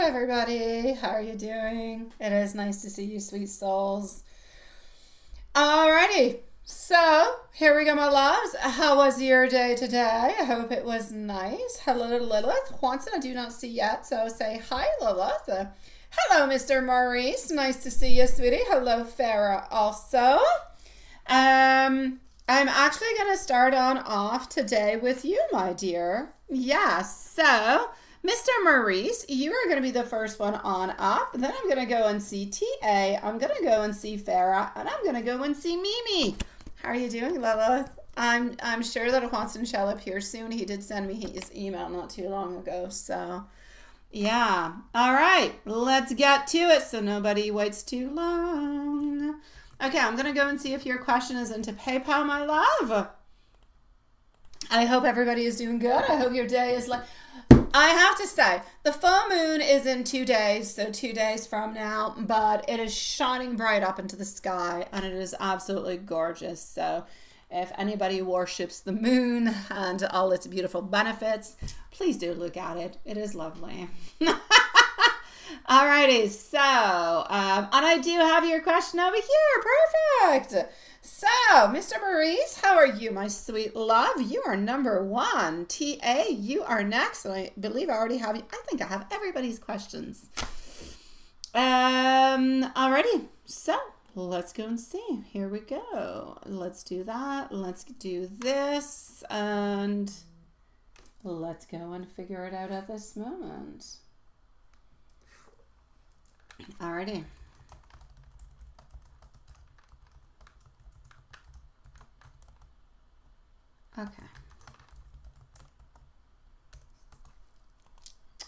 everybody. How are you doing? It is nice to see you, sweet souls. Alrighty. So, here we go, my loves. How was your day today? I hope it was nice. Hello, Lilith. Juanson, I do not see yet, so say hi, Lilith. Hello, Mr. Maurice. Nice to see you, sweetie. Hello, Farah, also. I'm actually going to start on off today with you, my dear. Yes, so Mr. Maurice, you are going to be the first one on up. Then I'm going to go and see TA. I'm going to go and see Farah. And I'm going to go and see Mimi. How are you doing, Lilith? I'm sure that Juanson shall appear soon. He did send me his email not too long ago. So, yeah. All right. Let's get to it so nobody waits too long. Okay, I'm going to go and see if your question is into PayPal, my love. I hope everybody is doing good. I hope your day is like... I have to say, the full moon is in 2 days, so 2 days from now, but it is shining bright up into the sky, and it is absolutely gorgeous. So if anybody worships the moon and all its beautiful benefits, please do look at it. It is lovely. Alrighty, so, and I do have your question over here. Perfect. So, Mr. Maurice, how are you, my sweet love? You are number one. TA, you are next. And I believe I already have you. I think I have everybody's questions. Alrighty, so let's go and see. Here we go. Let's do that. Let's do this. And let's go and figure it out at this moment. Alrighty. Okay.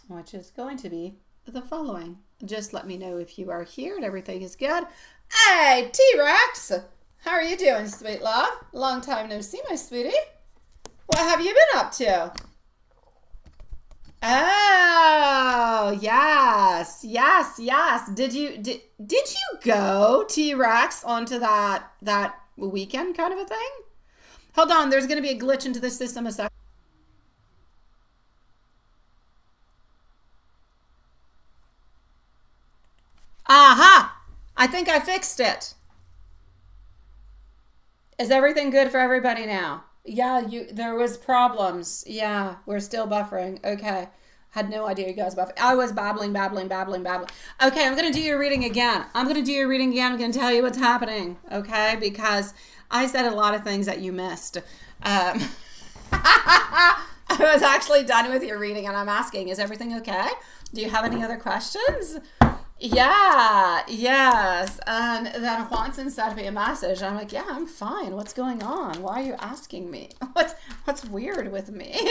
Which is going to be the following. Just let me know if you are here and everything is good. Hey, T-Rex! How are you doing, sweet love? Long time no see, my sweetie. What have you been up to? Oh, yes, yes, yes. Did you go, T-Rex, onto that weekend kind of a thing? Hold on, there's going to be a glitch into the system a sec. Aha! I think I fixed it. Is everything good for everybody now? Yeah, there was problems. Yeah, we're still buffering. Okay. Had no idea you guys buffering. I was babbling. Okay, I'm going to do your reading again. I'm going to tell you what's happening. Okay, because I said a lot of things that you missed. I was actually done with your reading and I'm asking, is everything okay? Do you have any other questions? Yeah, yes. And then Juanson sent me a message. I'm like, yeah, I'm fine. What's going on? Why are you asking me? What's weird with me?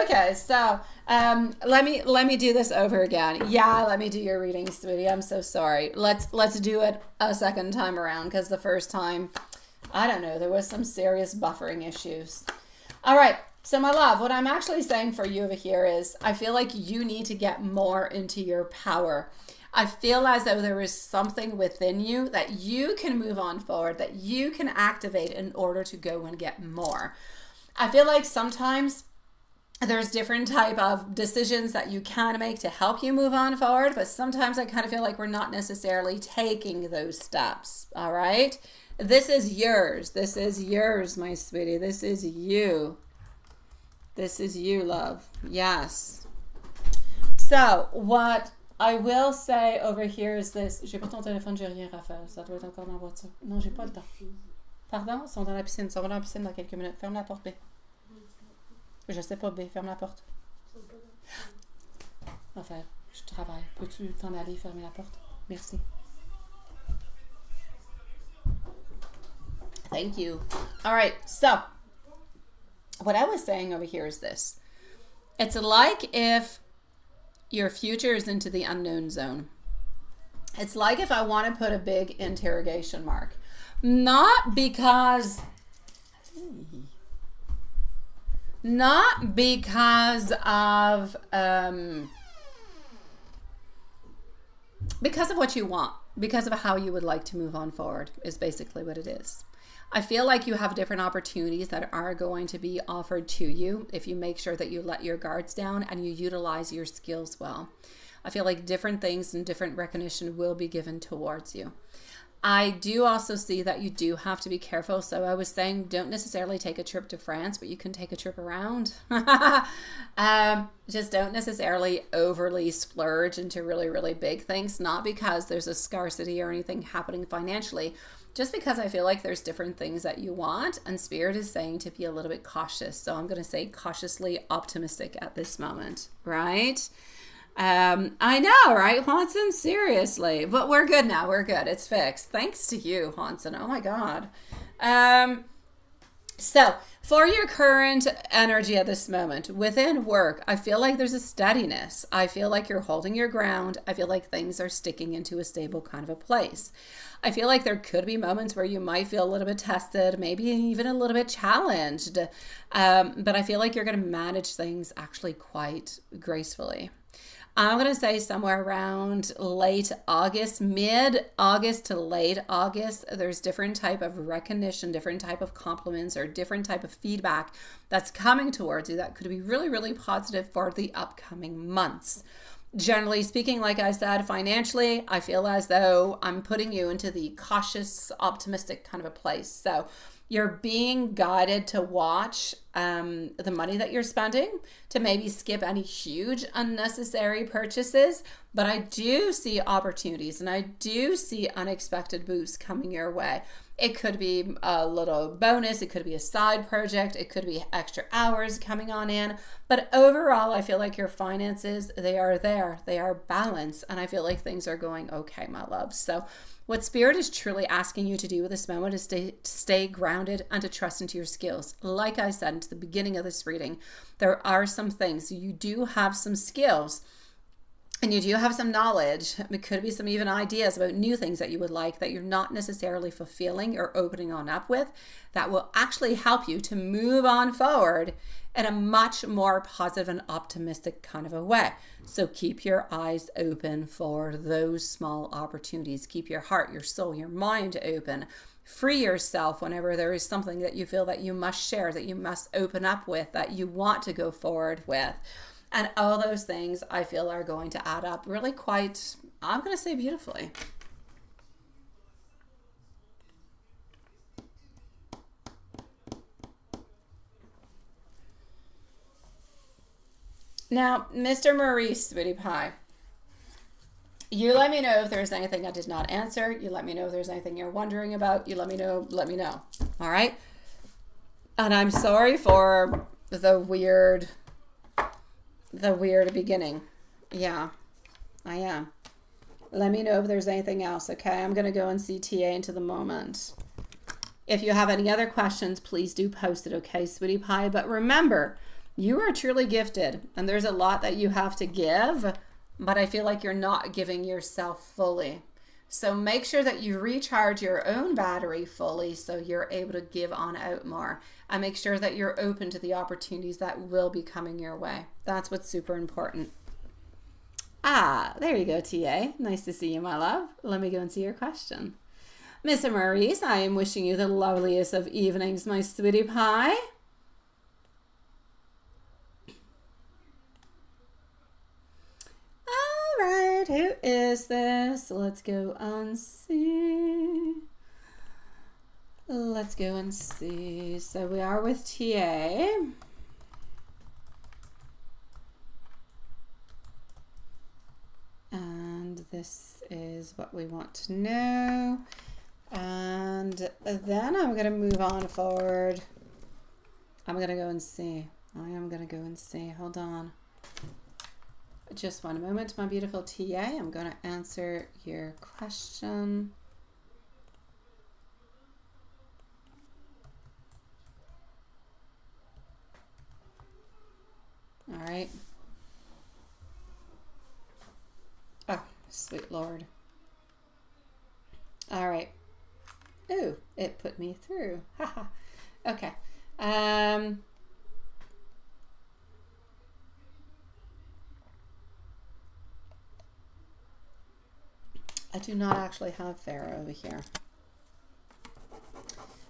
Okay, so let me do this over again. Yeah, let me do your reading, sweetie. I'm so sorry. Let's do it a second time around because the first time, I don't know, there was some serious buffering issues. All right. So my love, what I'm actually saying for you over here is I feel like you need to get more into your power. I feel as though there is something within you that you can move on forward, that you can activate in order to go and get more. I feel like sometimes there's different type of decisions that you can make to help you move on forward, but sometimes I kind of feel like we're not necessarily taking those steps, all right? This is yours. This is yours, my sweetie. This is you. This is you, love. Yes. So, what I will say over here is this. J'ai pas ton téléphone, j'ai rien à faire. Ça doit être encore dans la voiture. Non, j'ai pas le temps. Pardon? Ils sont dans la piscine. Ils sont dans la piscine dans quelques minutes. Ferme la porte, B. Je sais pas, B. Ferme la porte. Enfin, je travaille. Peux-tu t'en aller fermer la porte? Merci. Thank you. All right, so what I was saying over here is this. It's like if your future is into the unknown zone. It's like if I want to put a big interrogation mark. Not because of what you want, because of how you would like to move on forward is basically what it is. I feel like you have different opportunities that are going to be offered to you if you make sure that you let your guards down and you utilize your skills well. I feel like different things and different recognition will be given towards you. I do also see that you do have to be careful. So I was saying, don't necessarily take a trip to France, but you can take a trip around. Just don't necessarily overly splurge into really, really big things, not because there's a scarcity or anything happening financially, just because I feel like there's different things that you want, and Spirit is saying to be a little bit cautious. So I'm going to say cautiously optimistic at this moment, right? I know, right, Hanson? Seriously. But we're good now. We're good. It's fixed. Thanks to you, Hanson. Oh my God. So for your current energy at this moment within work, I feel like there's a steadiness. I feel like you're holding your ground. I feel like things are sticking into a stable kind of a place. I feel like there could be moments where you might feel a little bit tested, maybe even a little bit challenged. But I feel like you're going to manage things actually quite gracefully. I'm going to say somewhere around late August, mid-August to late August, there's different type of recognition, different type of compliments, or different type of feedback that's coming towards you that could be really, really positive for the upcoming months. Generally speaking, like I said, financially, I feel as though I'm putting you into the cautious, optimistic kind of a place. So you're being guided to watch the money that you're spending, to maybe skip any huge unnecessary purchases. But I do see opportunities and I do see unexpected boosts coming your way. It could be a little bonus. It could be a side project. It could be extra hours coming on in. But overall, I feel like your finances, they are there. They are balanced. And I feel like things are going okay, my love. So what Spirit is truly asking you to do at this moment is to stay grounded and to trust into your skills. Like I said at the beginning of this reading, there are some things. You do have some skills and you do have some knowledge. It could be some even ideas about new things that you would like that you're not necessarily fulfilling or opening on up with, that will actually help you to move on forward in a much more positive and optimistic kind of a way. So keep your eyes open for those small opportunities. Keep your heart, your soul, your mind open. Free yourself whenever there is something that you feel that you must share, that you must open up with, that you want to go forward with. And all those things I feel are going to add up really quite, I'm going to say beautifully. Now, Mr. Maurice, sweetie pie, you let me know if there's anything I did not answer. You let me know if there's anything you're wondering about. You let me know. All right? And I'm sorry for the weird beginning. Yeah, I am. Let me know if there's anything else, okay? I'm going to go and see TA into the moment. If you have any other questions, please do post it, okay, sweetie pie? But remember, you are truly gifted, and there's a lot that you have to give, but I feel like you're not giving yourself fully. So make sure that you recharge your own battery fully so you're able to give on out more. And make sure that you're open to the opportunities that will be coming your way. That's what's super important. Ah, there you go, TA. Nice to see you, my love. Let me go and see your question. Miss Maurice, I am wishing you the loveliest of evenings, my sweetie pie. All right, who is this? Let's go and see. Let's go and see. So we are with TA. And this is what we want to know. And then I'm going to move on forward. I'm going to go and see. I am going to go and see. Hold on. Just one moment, my beautiful TA. I'm going to answer your question. All right. Oh, sweet Lord. All right. Ooh, it put me through. Haha. Okay. I do not actually have Pharaoh over here.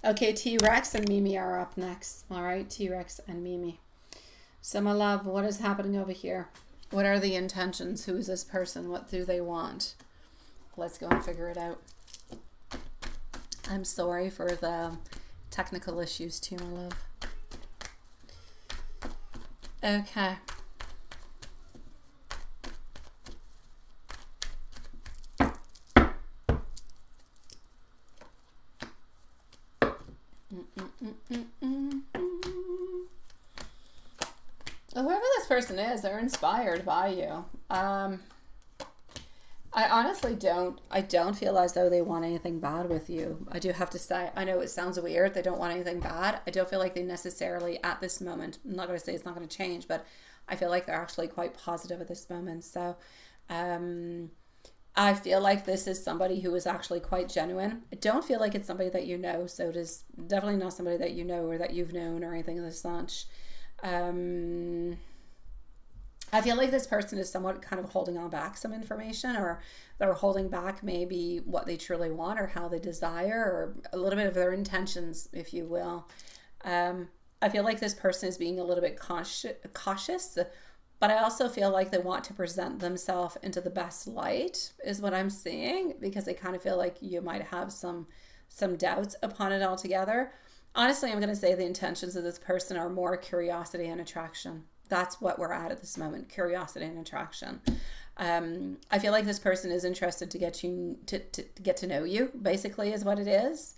Okay, T-Rex and Mimi are up next. All right, T-Rex and Mimi. So, my love, what is happening over here? What are the intentions? Who is this person? What do they want? Let's go and figure it out. I'm sorry for the technical issues too, my love. Okay. Whoever this person is, they're inspired by you. I honestly I don't feel as though they want anything bad with you. I do have to say, I know it sounds weird, they don't want anything bad. I don't feel like they necessarily at this moment, I'm not going to say it's not going to change, but I feel like they're actually quite positive at this moment. So I feel like this is somebody who is actually quite genuine. I don't feel like it's somebody that you know, so it is definitely not somebody that you know or that you've known or anything of the such. I feel like this person is somewhat kind of holding on back some information, or they're holding back maybe what they truly want or how they desire, or a little bit of their intentions, if you will. I feel like this person is being a little bit cautious, but I also feel like they want to present themselves into the best light is what I'm seeing, because they kind of feel like you might have some doubts upon it altogether. Honestly, I'm going to say the intentions of this person are more curiosity and attraction. That's what we're at this moment, curiosity and attraction. I feel like this person is interested to get to know you, basically, is what it is.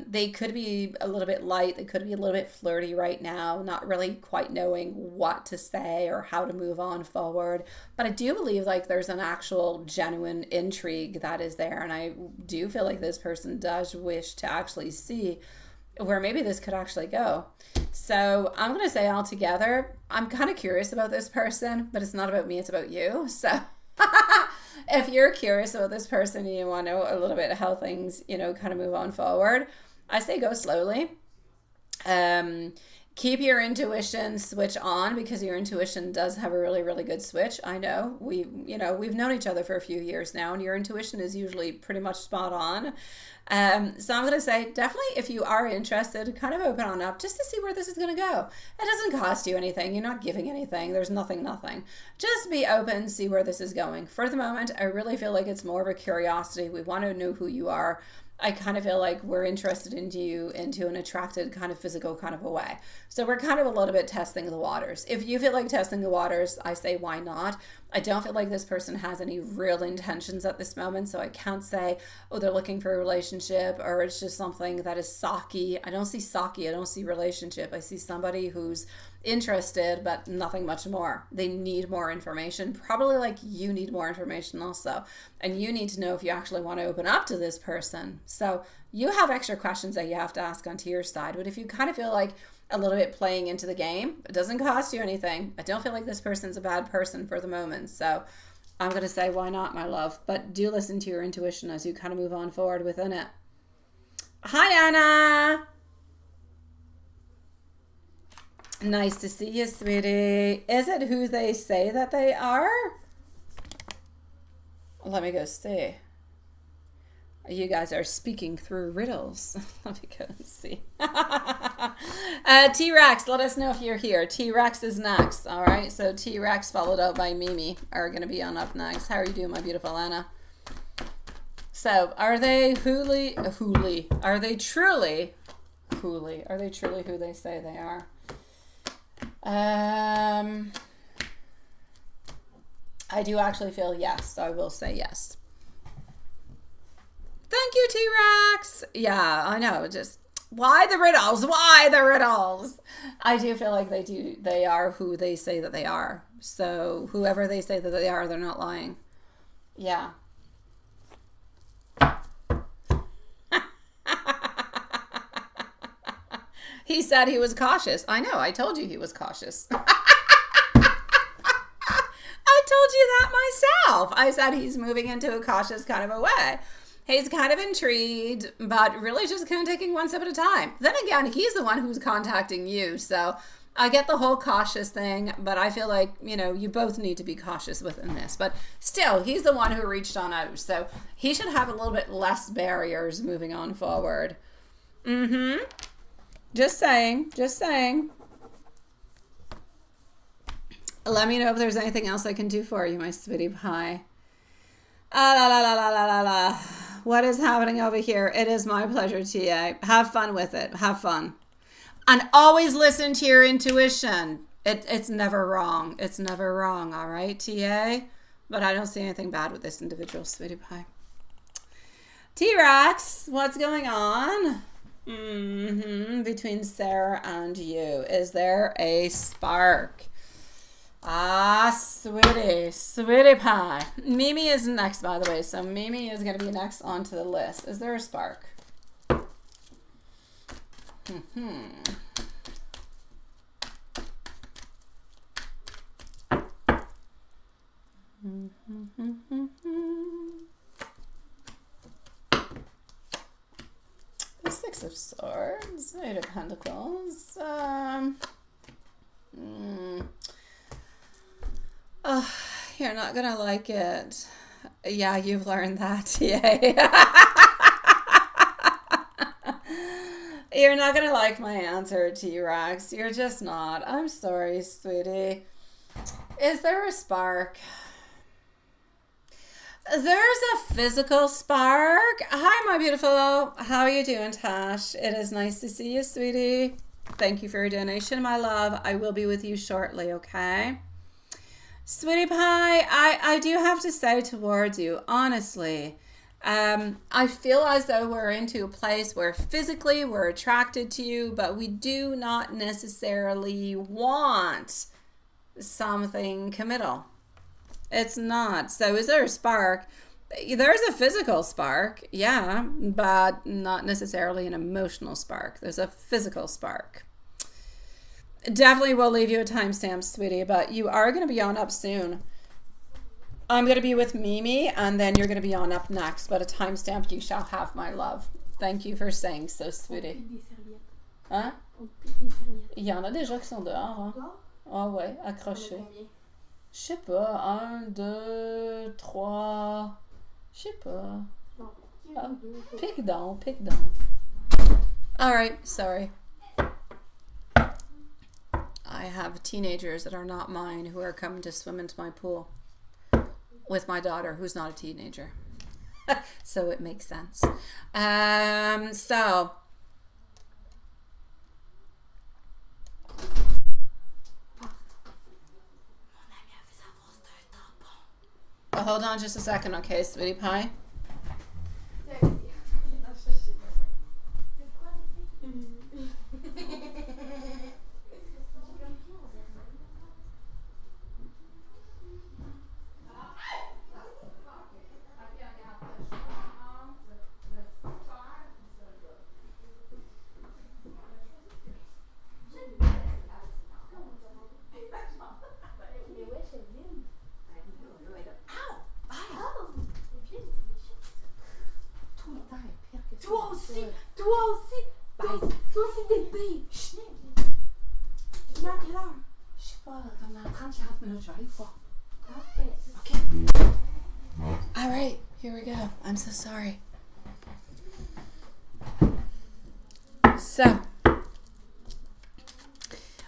They could be a little bit light. They could be a little bit flirty right now, not really quite knowing what to say or how to move on forward. But I do believe like there's an actual genuine intrigue that is there. And I do feel like this person does wish to actually see where maybe this could actually go. So I'm going to say altogether, I'm kind of curious about this person, but it's not about me, it's about you. So if you're curious about this person and you want to know a little bit how things, kind of move on forward, I say go slowly. Keep your intuition switch on, because your intuition does have a really, really good switch. I know we've known each other for a few years now, and your intuition is usually pretty much spot on. So I'm going to say, definitely, if you are interested, kind of open on up just to see where this is going to go. It doesn't cost you anything. You're not giving anything. There's nothing. Just be open, see where this is going. For the moment, I really feel like it's more of a curiosity. We want to know who you are. I kind of feel like we're interested in you into an attracted kind of physical kind of a way. So we're kind of a little bit testing the waters. If you feel like testing the waters, I say why not? I don't feel like this person has any real intentions at this moment, so I can't say, oh, they're looking for a relationship, or it's just something that is socky. I don't see socky. I don't see relationship. I see somebody who's interested, but nothing much more. They need more information, probably like you need more information also. And you need to know if you actually want to open up to this person. So you have extra questions that you have to ask onto your side. But if you kind of feel like a little bit playing into the game, it doesn't cost you anything. I don't feel like this person's a bad person for the moment. So I'm going to say, why not, my love? But do listen to your intuition as you kind of move on forward within it. Hi, Anna. Nice to see you, sweetie. Is it who they say that they are? Let me go see. You guys are speaking through riddles. Let me go and see. T-Rex, let us know if you're here. T-Rex is next. All right, so T-Rex followed out by Mimi are going to be on up next. How are you doing, my beautiful Anna? So, are they Hooli? Are they truly Hooli? Are they truly who they say they are? I do actually feel yes, so I will say yes. Thank you, T-Rex. Yeah, I know. Just why the riddles? Why the riddles? I do feel like they are who they say that they are. So whoever they say that they are, they're not lying. Yeah. He said he was cautious. I know. I told you he was cautious. I told you that myself. I said he's moving into a cautious kind of a way. He's kind of intrigued, but really just kind of taking one step at a time. Then again, he's the one who's contacting you. So I get the whole cautious thing, but I feel like, you both need to be cautious within this. But still, he's the one who reached on out. So he should have a little bit less barriers moving on forward. Mm-hmm. Just saying. Just saying. Let me know if there's anything else I can do for you, my sweetie pie. Ah, la, la, la, la, la, la, la. What is happening over here? It is my pleasure, TA. Have fun with it. Have fun. And always listen to your intuition. It's never wrong. It's never wrong, all right, TA? But I don't see anything bad with this individual, sweetie pie. T-Rex, what's going on? Between Sarah and you. Is there a spark? Ah, sweetie pie. Mimi is next, by the way. So Mimi is going to be next onto the list. Is there a spark? The Six of Swords, Eight of Pentacles. Oh, you're not gonna like it. Yeah, you've learned that. Yay. You're not gonna like my answer, T-Rex. You're just not. I'm sorry, sweetie. Is there a spark? There's a physical spark. Hi, my beautiful. How are you doing, Tash? It is nice to see you, sweetie. Thank you for your donation, my love. I will be with you shortly, okay? Sweetie pie, I do have to say towards you, honestly, I feel as though we're into a place where physically we're attracted to you, but we do not necessarily want something committal. It's not. So is there a spark? There's a physical spark, yeah, but not necessarily an emotional spark. There's a physical spark. Definitely will leave you a timestamp, sweetie, but you are going to be on up soon. I'm going to be with Mimi, and then you're going to be on up next, but a timestamp you shall have, my love. Thank you for saying so, sweetie. Hein? Il y en a déjà qui sont dehors, hein? Ah ouais, accrochés. Je sais pas, 1, 2, 3, je sais pas. Pick down. All right, sorry. I have teenagers that are not mine who are coming to swim into my pool with my daughter who's not a teenager. So it makes sense. Hold on just a second, okay, sweetie pie? Toi aussi des billes. Tu viens à quelle heure? Je sais pas, dans 30-40 minutes, je vais aller voir. Okay. All right, here we go. I'm so sorry. So,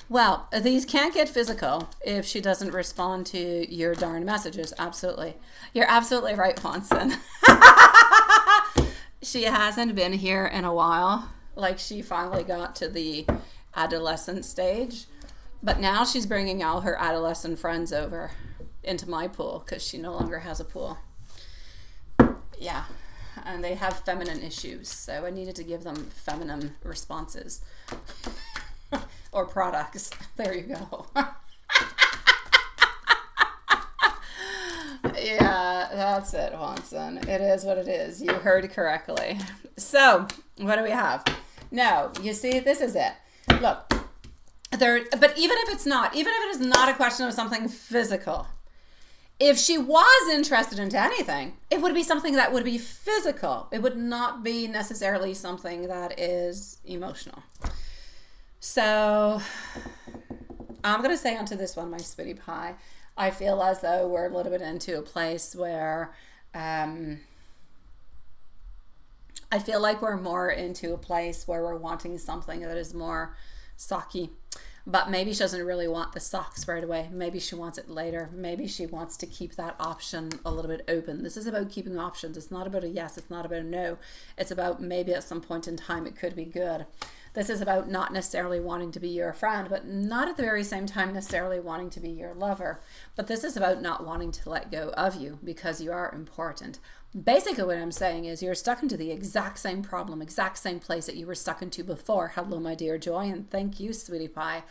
well, these can't get physical if she doesn't respond to your darn messages. Absolutely. You're absolutely right, Ponson. She hasn't been here in a while. Like, she finally got to the adolescent stage. But now she's bringing all her adolescent friends over into my pool because she no longer has a pool. Yeah. And they have feminine issues. So I needed to give them feminine responses. Or products. There you go. Yeah, that's it, Watson. It is what it is. You heard correctly. So, what do we have? No, you see, this is it. Look, but even if it's not, even if it is not a question of something physical, if she was interested into anything, it would be something that would be physical. It would not be necessarily something that is emotional. So, I'm going to say onto this one, my sweetie pie, I feel as though we're a little bit into a place where I I feel like we're more into a place where we're wanting something that is more socky. But maybe she doesn't really want the socks right away. Maybe she wants it later. Maybe she wants to keep that option a little bit open. This is about keeping options. It's not about a yes. It's not about a no. It's about maybe at some point in time it could be good. This is about not necessarily wanting to be your friend, but not at the very same time necessarily wanting to be your lover. But this is about not wanting to let go of you because you are important. Basically what I'm saying is you're stuck into the exact same problem, exact same place that you were stuck into before. Hello, my dear Joy, and thank you, sweetie pie.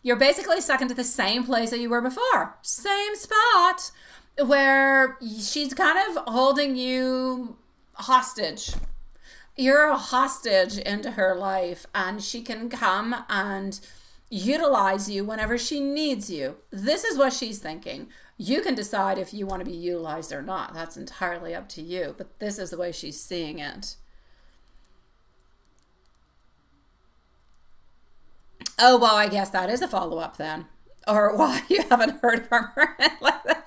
You're basically stuck into the same place that you were before. Same spot where she's kind of holding you hostage. You're a hostage into her life, and she can come and utilize you whenever she needs you. This is what she's thinking. You can decide if you want to be utilized or not. That's entirely up to you. But this is the way she's seeing it. Oh, well, I guess that is a follow-up then. Or why you haven't heard from her like that.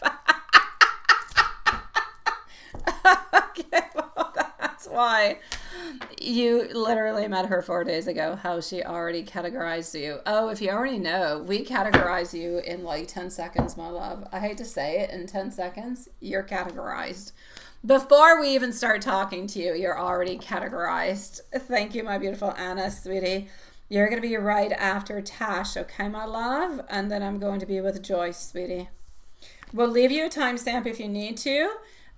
Okay, well, that's why. You literally met her 4 days ago. How she already categorized you. Oh, if you already know, we categorize you in like 10 seconds, my love. I hate to say it, in 10 seconds, you're categorized. Before we even start talking to you, you're already categorized. Thank you, my beautiful Anna, sweetie. You're going to be right after Tash, okay, my love? And then I'm going to be with Joyce, sweetie. We'll leave you a timestamp if you need to.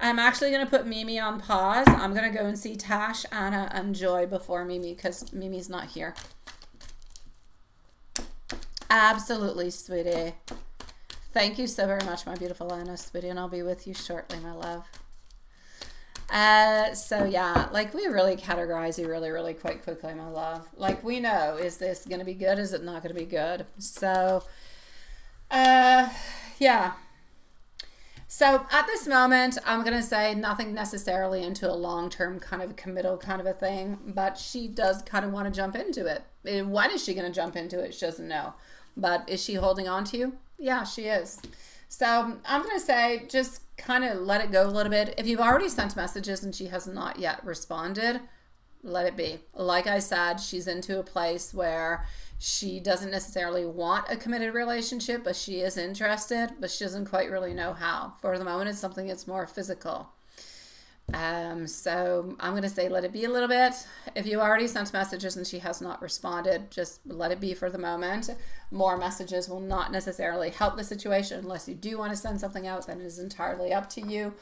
I'm actually going to put Mimi on pause. I'm going to go and see Tash, Anna, and Joy before Mimi because Mimi's not here. Absolutely, sweetie. Thank you so very much, my beautiful Anna, sweetie, and I'll be with you shortly, my love. So yeah, like we really categorize you really, really quite quickly, my love. Like we know, is this going to be good? Is it not going to be good? So, yeah. So at this moment, I'm going to say nothing necessarily into a long-term kind of committal kind of a thing, but she does kind of want to jump into it. When is she going to jump into it? She doesn't know. But is she holding on to you? Yeah, she is. So I'm going to say just kind of let it go a little bit. If you've already sent messages and she has not yet responded, let it be. Like I said, she's into a place where she doesn't necessarily want a committed relationship, but she is interested, but she doesn't quite really know how. For the moment, it's something that's more physical. So I'm going to say let it be a little bit. If you already sent messages and she has not responded, just let it be for the moment. More messages will not necessarily help the situation unless you do want to send something out, then it is entirely up to you.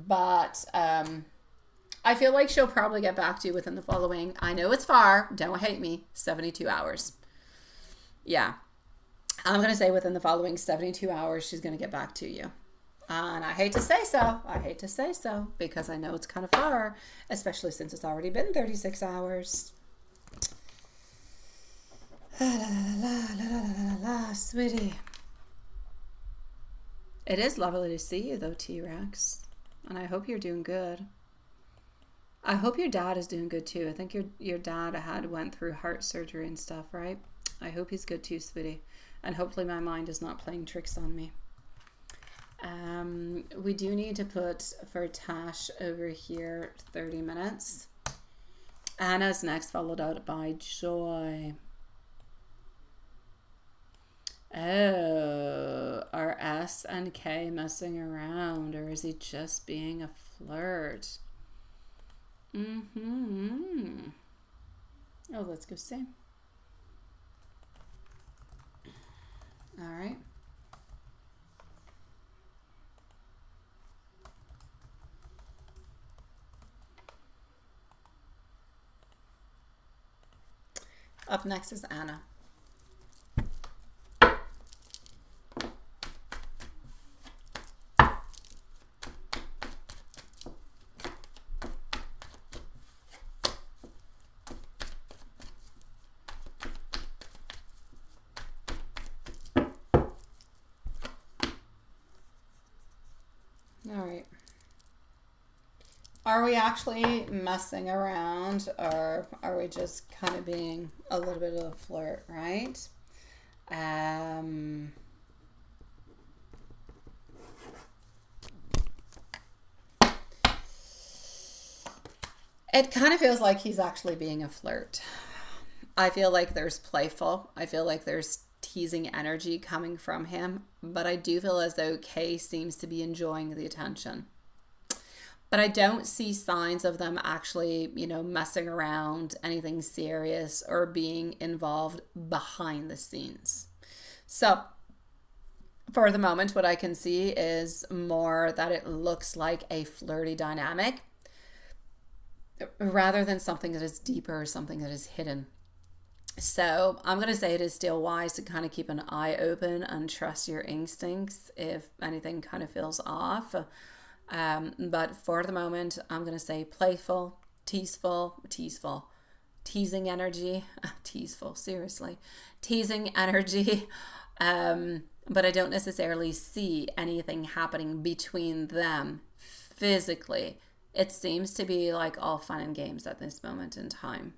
But I feel like she'll probably get back to you within the following, I know it's far, don't hate me, 72 hours. Yeah. I'm going to say within the following 72 hours, she's going to get back to you. And I hate to say so. I hate to say so because I know it's kind of far, especially since it's already been 36 hours. La, la, la, la, la, la, la, sweetie. It is lovely to see you though, T-Rex. And I hope you're doing good. I hope your dad is doing good too. I think your dad went through heart surgery and stuff, right? I hope he's good too, sweetie. And hopefully my mind is not playing tricks on me. We do need to put for Tash over here 30 minutes. Anna's next, followed out by Joy. Oh, are S and K messing around, or is he just being a flirt? Oh, let's go see. All right. Up next is Anna. All right. Are we actually messing around, or are we just kind of being a little bit of a flirt, right? It kind of feels like he's actually being a flirt. I feel like there's playful. I feel like there's teasing energy coming from him. But I do feel as though Kay seems to be enjoying the attention. But I don't see signs of them actually, messing around, anything serious, or being involved behind the scenes. So for the moment, what I can see is more that it looks like a flirty dynamic rather than something that is deeper or something that is hidden. So I'm going to say it is still wise to kind of keep an eye open and trust your instincts if anything kind of feels off. But for the moment, I'm going to say playful, teasing energy, teaseful, seriously, teasing energy. But I don't necessarily see anything happening between them physically. It seems to be like all fun and games at this moment in time.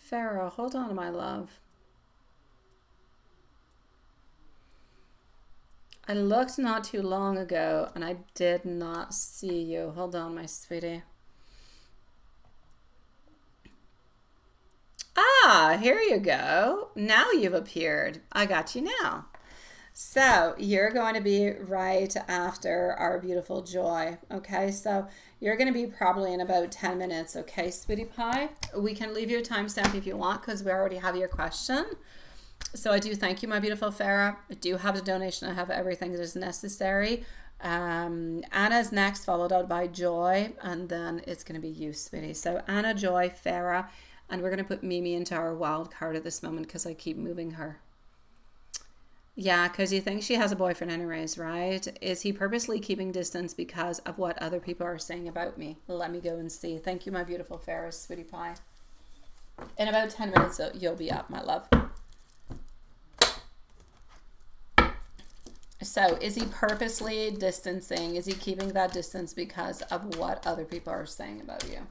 Farah, hold on, my love. I looked not too long ago and I did not see you. Hold on, my sweetie. Ah, here you go. Now you've appeared. I got you now. So you're going to be right after our beautiful Joy. Okay, so you're going to be probably in about 10 minutes. Okay, sweetie pie. We can leave you a timestamp if you want because we already have your question. So I do thank you, my beautiful Farah. I do have the donation. I have everything that is necessary. Anna's next, followed out by Joy, and then it's going to be you, sweetie. So Anna, Joy, Farah, and we're going to put Mimi into our wild card at this moment because I keep moving her. Yeah, because you think she has a boyfriend anyways, right? Is he purposely keeping distance because of what other people are saying about me? Let me go and see. Thank you, my beautiful Farah, sweetie pie. In about 10 minutes, you'll be up, my love. So is he purposely distancing? Is he keeping that distance because of what other people are saying about you?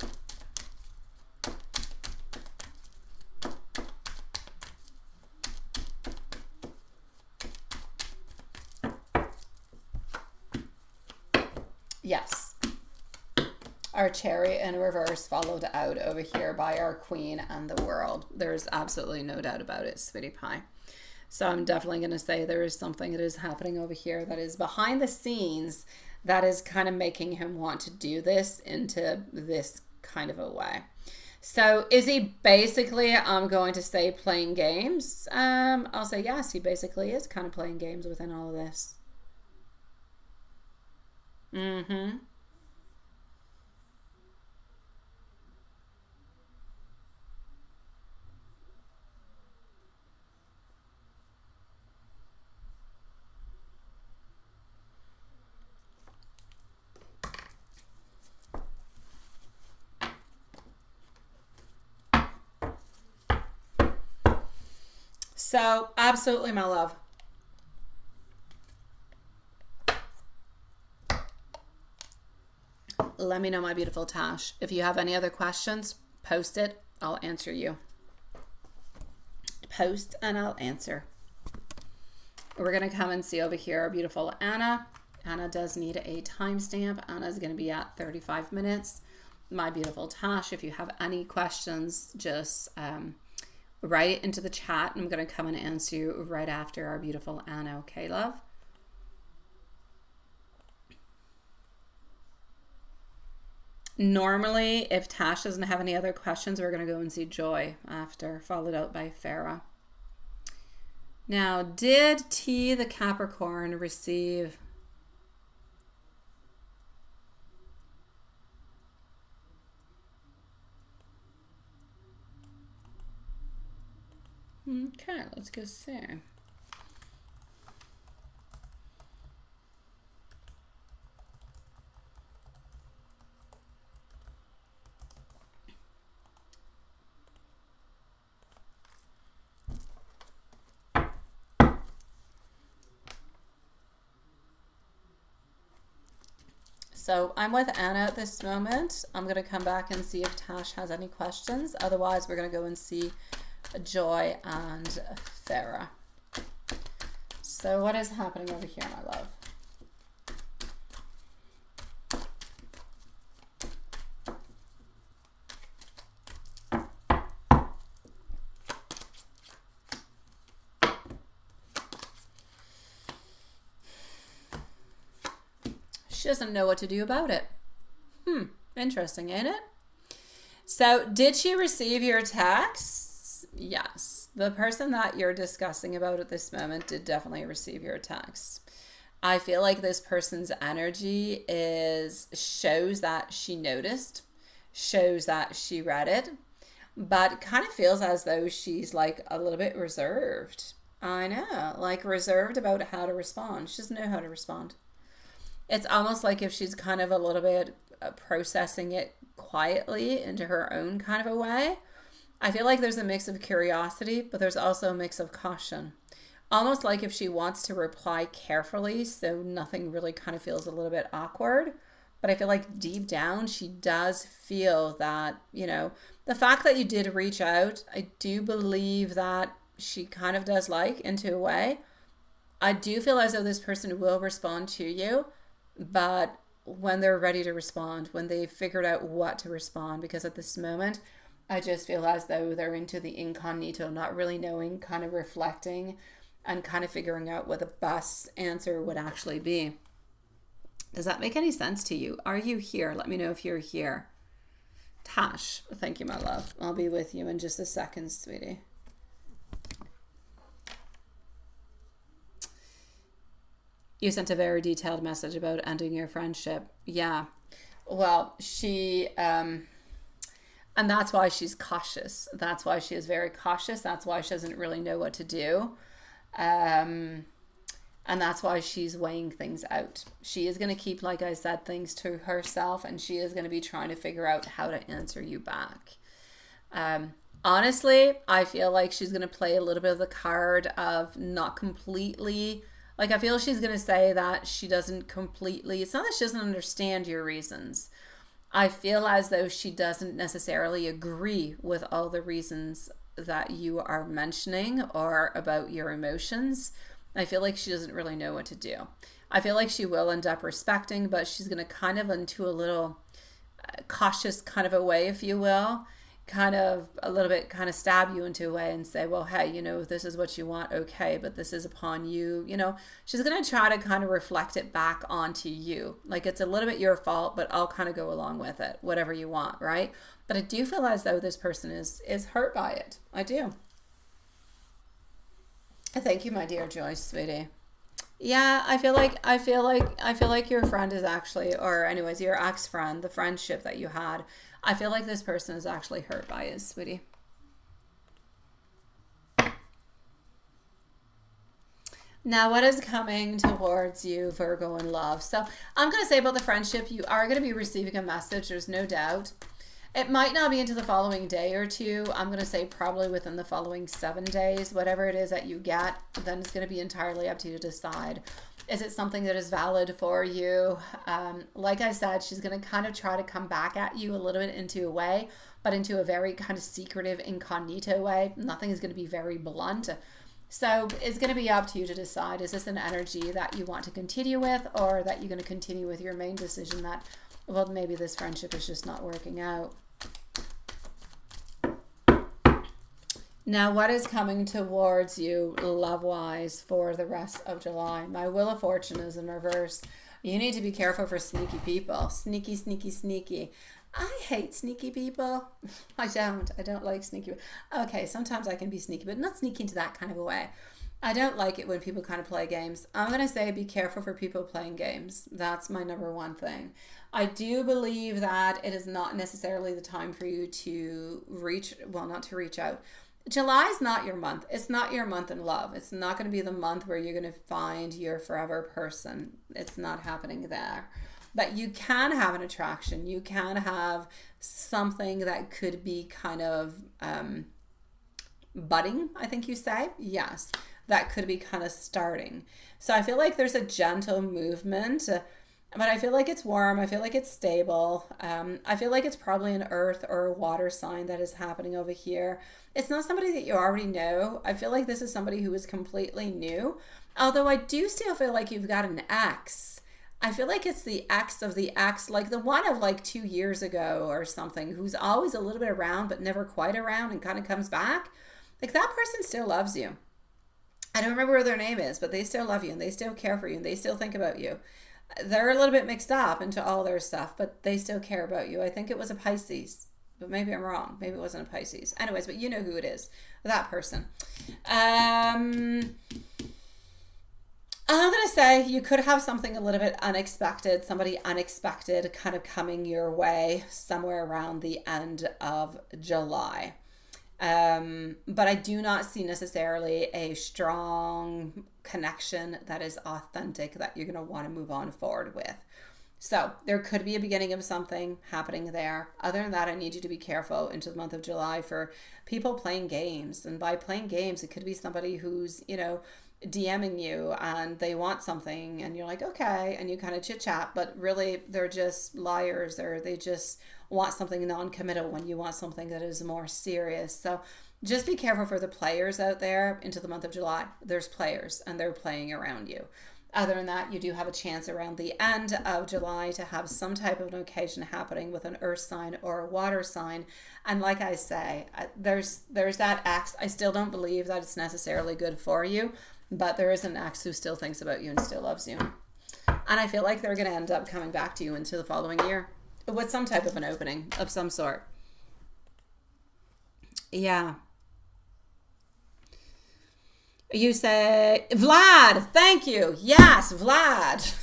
Yes. Our Cherry in reverse followed out over here by our Queen and the World. There's absolutely no doubt about it, sweetie pie. So I'm definitely going to say there is something that is happening over here that is behind the scenes that is kind of making him want to do this into this kind of a way. So is he basically, I'm going to say, playing games? I'll say yes, he basically is kind of playing games within all of this. Mm-hmm. So, absolutely, my love. Let me know, my beautiful Tash. If you have any other questions, post it. I'll answer you. Post and I'll answer. We're going to come and see over here our beautiful Anna. Anna does need a timestamp. Anna's going to be at 35 minutes. My beautiful Tash, if you have any questions, just write into the chat. I'm going to come and answer you right after our beautiful Anna. Okay, love? Normally, if Tash doesn't have any other questions, we're going to go and see Joy after, followed out by Farah. Now, did T the Capricorn receive... Okay, let's go see. So I'm with Anna at this moment. I'm going to come back and see if Tash has any questions. Otherwise, we're going to go and see Joy, and Farah. So what is happening over here, my love? She doesn't know what to do about it. Interesting, ain't it? So, did she receive your text? Yes. The person that you're discussing about at this moment did definitely receive your text. I feel like this person's energy shows that she noticed, shows that she read it, but kind of feels as though she's like a little bit reserved. I know, like reserved about how to respond. She doesn't know how to respond. It's almost like if she's kind of a little bit processing it quietly into her own kind of a way. I feel like there's a mix of curiosity, but there's also a mix of caution. Almost like if she wants to reply carefully, so nothing really kind of feels a little bit awkward. But I feel like deep down, she does feel that, you know, the fact that you did reach out, I do believe that she kind of does like into a way. I do feel as though this person will respond to you, but when they're ready to respond, when they've figured out what to respond, because at this moment, I just feel as though they're into the incognito, not really knowing, kind of reflecting and kind of figuring out what the best answer would actually be. Does that make any sense to you? Are you here? Let me know if you're here. Tash, thank you, my love. I'll be with you in just a second, sweetie. You sent a very detailed message about ending your friendship. Yeah. Well, she, and that's why she's cautious. That's why she is very cautious. That's why she doesn't really know what to do. And that's why she's weighing things out. She is going to keep, like I said, things to herself, and she is going to be trying to figure out how to answer you back. Honestly, I feel like she's going to play a little bit of the card of not completely. Like, I feel she's going to say that she doesn't completely, it's not that she doesn't understand your reasons. I feel as though she doesn't necessarily agree with all the reasons that you are mentioning or about your emotions. I feel like she doesn't really know what to do. I feel like she will end up respecting, but she's going to kind of into a little cautious kind of a way, if you will. Kind of a little bit kind of stab you into a way and say, well, hey, you know, if this is what you want, okay, but this is upon you. You know, she's going to try to kind of reflect it back onto you. Like, it's a little bit your fault, but I'll kind of go along with it, whatever you want, right? But I do feel as though this person is hurt by it. I do. Thank you, my dear Joyce, sweetie. Yeah, I feel like your friend is actually, or anyways, your ex-friend, the friendship that you had, I feel like this person is actually hurt by it, sweetie. Now, what is coming towards you, Virgo in love? So I'm going to say about the friendship, you are going to be receiving a message. There's no doubt. It might not be into the following day or two. I'm going to say probably within the following 7 days. Whatever it is that you get, then it's going to be entirely up to you to decide. Is it something that is valid for you? Like I said, she's going to kind of try to come back at you a little bit into a way, but into a very kind of secretive, incognito way. Nothing is going to be very blunt. So it's going to be up to you to decide, is this an energy that you want to continue with, or that you're going to continue with your main decision that, well, maybe this friendship is just not working out. Now, what is coming towards you love-wise for the rest of July? My Wheel of Fortune is in reverse. You need to be careful for sneaky people. Sneaky, sneaky, sneaky. I hate sneaky people. I don't like sneaky people. Okay, sometimes I can be sneaky, but not sneaky into that kind of a way. I don't like it when people kind of play games. I'm going to say be careful for people playing games. That's my number one thing. I do believe that it is not necessarily the time for you to not to reach out. July is not your month. It's not your month in love. It's not going to be the month where you're going to find your forever person. It's not happening there. But you can have an attraction. You can have something that could be kind of budding, I think you say. Yes, that could be kind of starting. So I feel like there's a gentle movement. But I feel like it's warm. I feel like it's stable. I feel like it's probably an earth or a water sign that is happening over here. It's not somebody that you already know. I feel like this is somebody who is completely new. Although I do still feel like you've got an ex. I feel like it's the ex of the ex, like the one of like 2 years ago or something, who's always a little bit around but never quite around and kind of comes back. Like that person still loves you. I don't remember what their name is, but they still love you and they still care for you and they still think about you. They're a little bit mixed up into all their stuff, but they still care about you. I think it was a Pisces, but maybe I'm wrong. Maybe it wasn't a Pisces. Anyways, but you know who it is. That person. I'm going to say you could have something a little bit unexpected, somebody unexpected kind of coming your way somewhere around the end of July. But I do not see necessarily a strong connection that is authentic that you're going to want to move on forward with. So there could be a beginning of something happening there. Other than that, I need you to be careful into the month of July for people playing games. And by playing games, it could be somebody who's, DMing you and they want something and you're like, okay, and you kind of chit chat, but really they're just liars, or they just want something non-committal when you want something that is more serious. So just be careful for the players out there into the month of July. There's players and they're playing around you. Other than that, you do have a chance around the end of July to have some type of an occasion happening with an earth sign or a water sign. And like I say, there's that ex. I still don't believe that it's necessarily good for you, but there is an ex who still thinks about you and still loves you. And I feel like they're going to end up coming back to you into the following year with some type of an opening of some sort. Yeah. You say, Vlad, thank you. Yes, Vlad.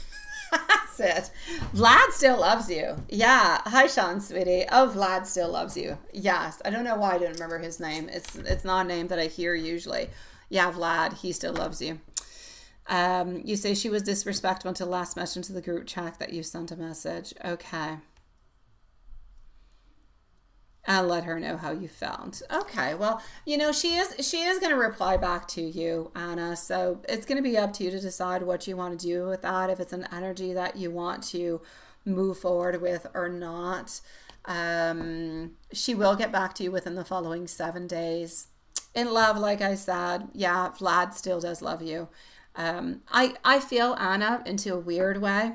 That's it. Vlad still loves you. Yeah. Hi, Sean, sweetie. Oh, Vlad still loves you. Yes. I don't know why I didn't remember his name. It's not a name that I hear usually. Yeah, Vlad, he still loves you. You say she was disrespectful until last mention to the group chat that you sent a message. Okay. I'll let her know how you felt. Okay, well, she is going to reply back to you, Anna. So it's going to be up to you to decide what you want to do with that. If it's an energy that you want to move forward with or not. She will get back to you within the following 7 days. In love, like I said, yeah, Vlad still does love you. I feel, Anna, into a weird way,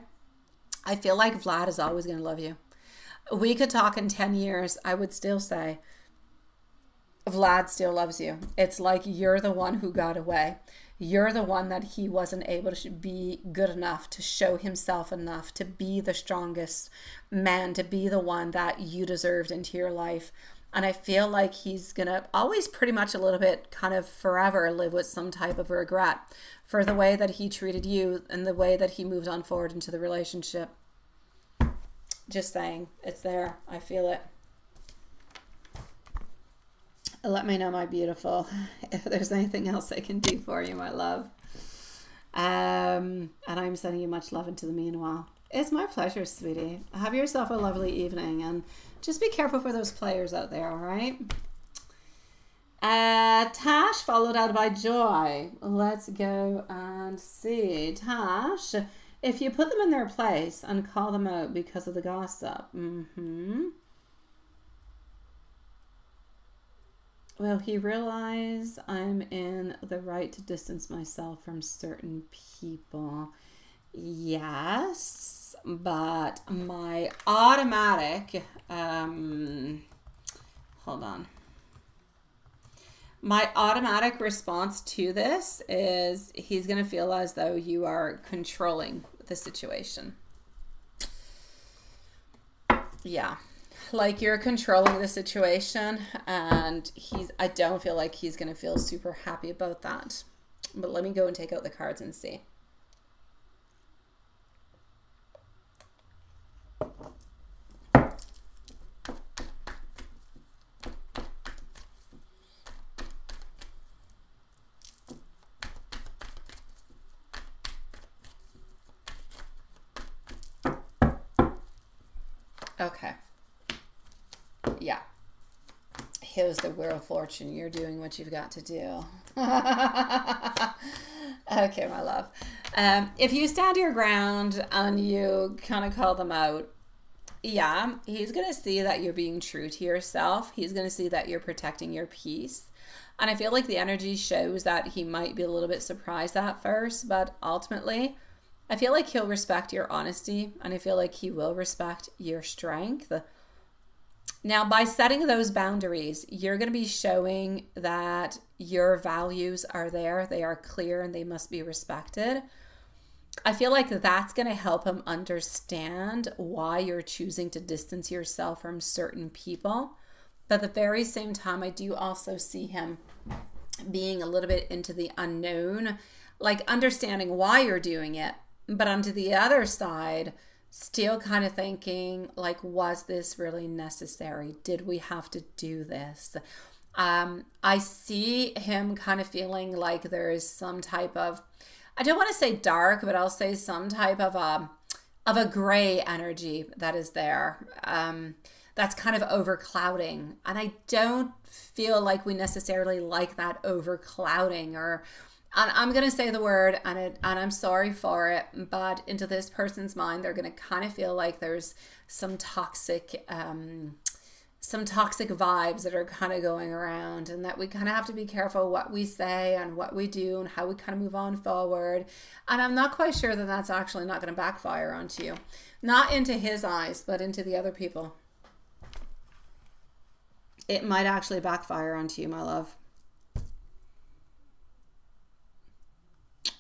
I feel like Vlad is always going to love you. We could talk in 10 years, I would still say Vlad still loves you. It's like you're the one who got away. You're the one that he wasn't able to be good enough, to show himself enough, to be the strongest man, to be the one that you deserved into your life. And I feel like he's going to always pretty much a little bit kind of forever live with some type of regret for the way that he treated you and the way that he moved on forward into the relationship. Just saying, it's there. I feel it. Let me know, my beautiful, if there's anything else I can do for you, my love. And I'm sending you much love into the meanwhile. It's my pleasure, sweetie. Have yourself a lovely evening, and just be careful for those players out there, all right? Tash, followed out by Joy. Let's go and see. Tash, if you put them in their place and call them out because of the gossip. Will he realize I'm in the right to distance myself from certain people? Yes, but my automatic, hold on. My automatic response to this is he's going to feel as though you are controlling the situation. Yeah. Like you're controlling the situation, and I don't feel like he's going to feel super happy about that. But let me go and take out the cards and see. Okay. Yeah. Here's the Wheel of Fortune. You're doing what you've got to do. Okay, my love. If you stand your ground and you kind of call them out, yeah, he's going to see that you're being true to yourself. He's going to see that you're protecting your peace. And I feel like the energy shows that he might be a little bit surprised at first, but ultimately, I feel like he'll respect your honesty, and I feel like he will respect your strength. Now, by setting those boundaries, you're going to be showing that your values are there, they are clear, and they must be respected. I feel like that's going to help him understand why you're choosing to distance yourself from certain people. But at the very same time, I do also see him being a little bit into the unknown, like understanding why you're doing it. But onto the other side, still kind of thinking, like, was this really necessary? Did we have to do this? I see him kind of feeling like there is some type of, I don't want to say dark, but I'll say some type of a gray energy that is there. That's kind of overclouding. And I don't feel like we necessarily like that overclouding, or and I'm going to say the word, and I'm sorry for it, but into this person's mind, they're going to kind of feel like there's some toxic vibes that are kind of going around, and that we kind of have to be careful what we say and what we do and how we kind of move on forward. And I'm not quite sure that that's actually not going to backfire onto you. Not into his eyes, but into the other people. It might actually backfire onto you, my love.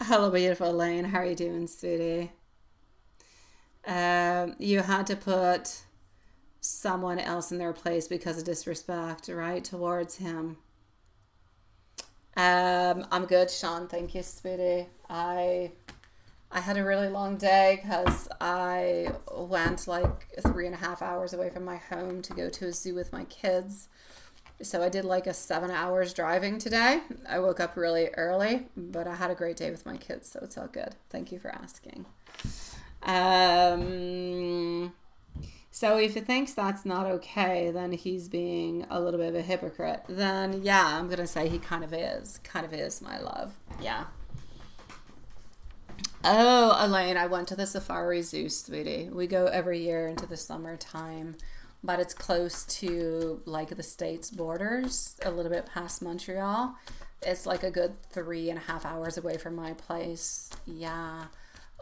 Hello, beautiful Elaine. How are you doing, sweetie? You had to put someone else in their place because of disrespect, right, towards him. I'm good, Sean. Thank you, sweetie. I had a really long day because I went like 3.5 hours away from my home to go to a zoo with my kids. So I did like a 7 hours driving today. I woke up really early, but I had a great day with my kids, so it's all good. Thank you for asking. So if he thinks that's not okay, then he's being a little bit of a hypocrite. Then yeah, I'm going to say he kind of is, my love. Yeah. Oh, Elaine, I went to the Safari Zoo, sweetie. We go every year into the summertime, but it's close to like the state's borders, a little bit past Montreal. It's like a good 3.5 hours away from my place. Yeah,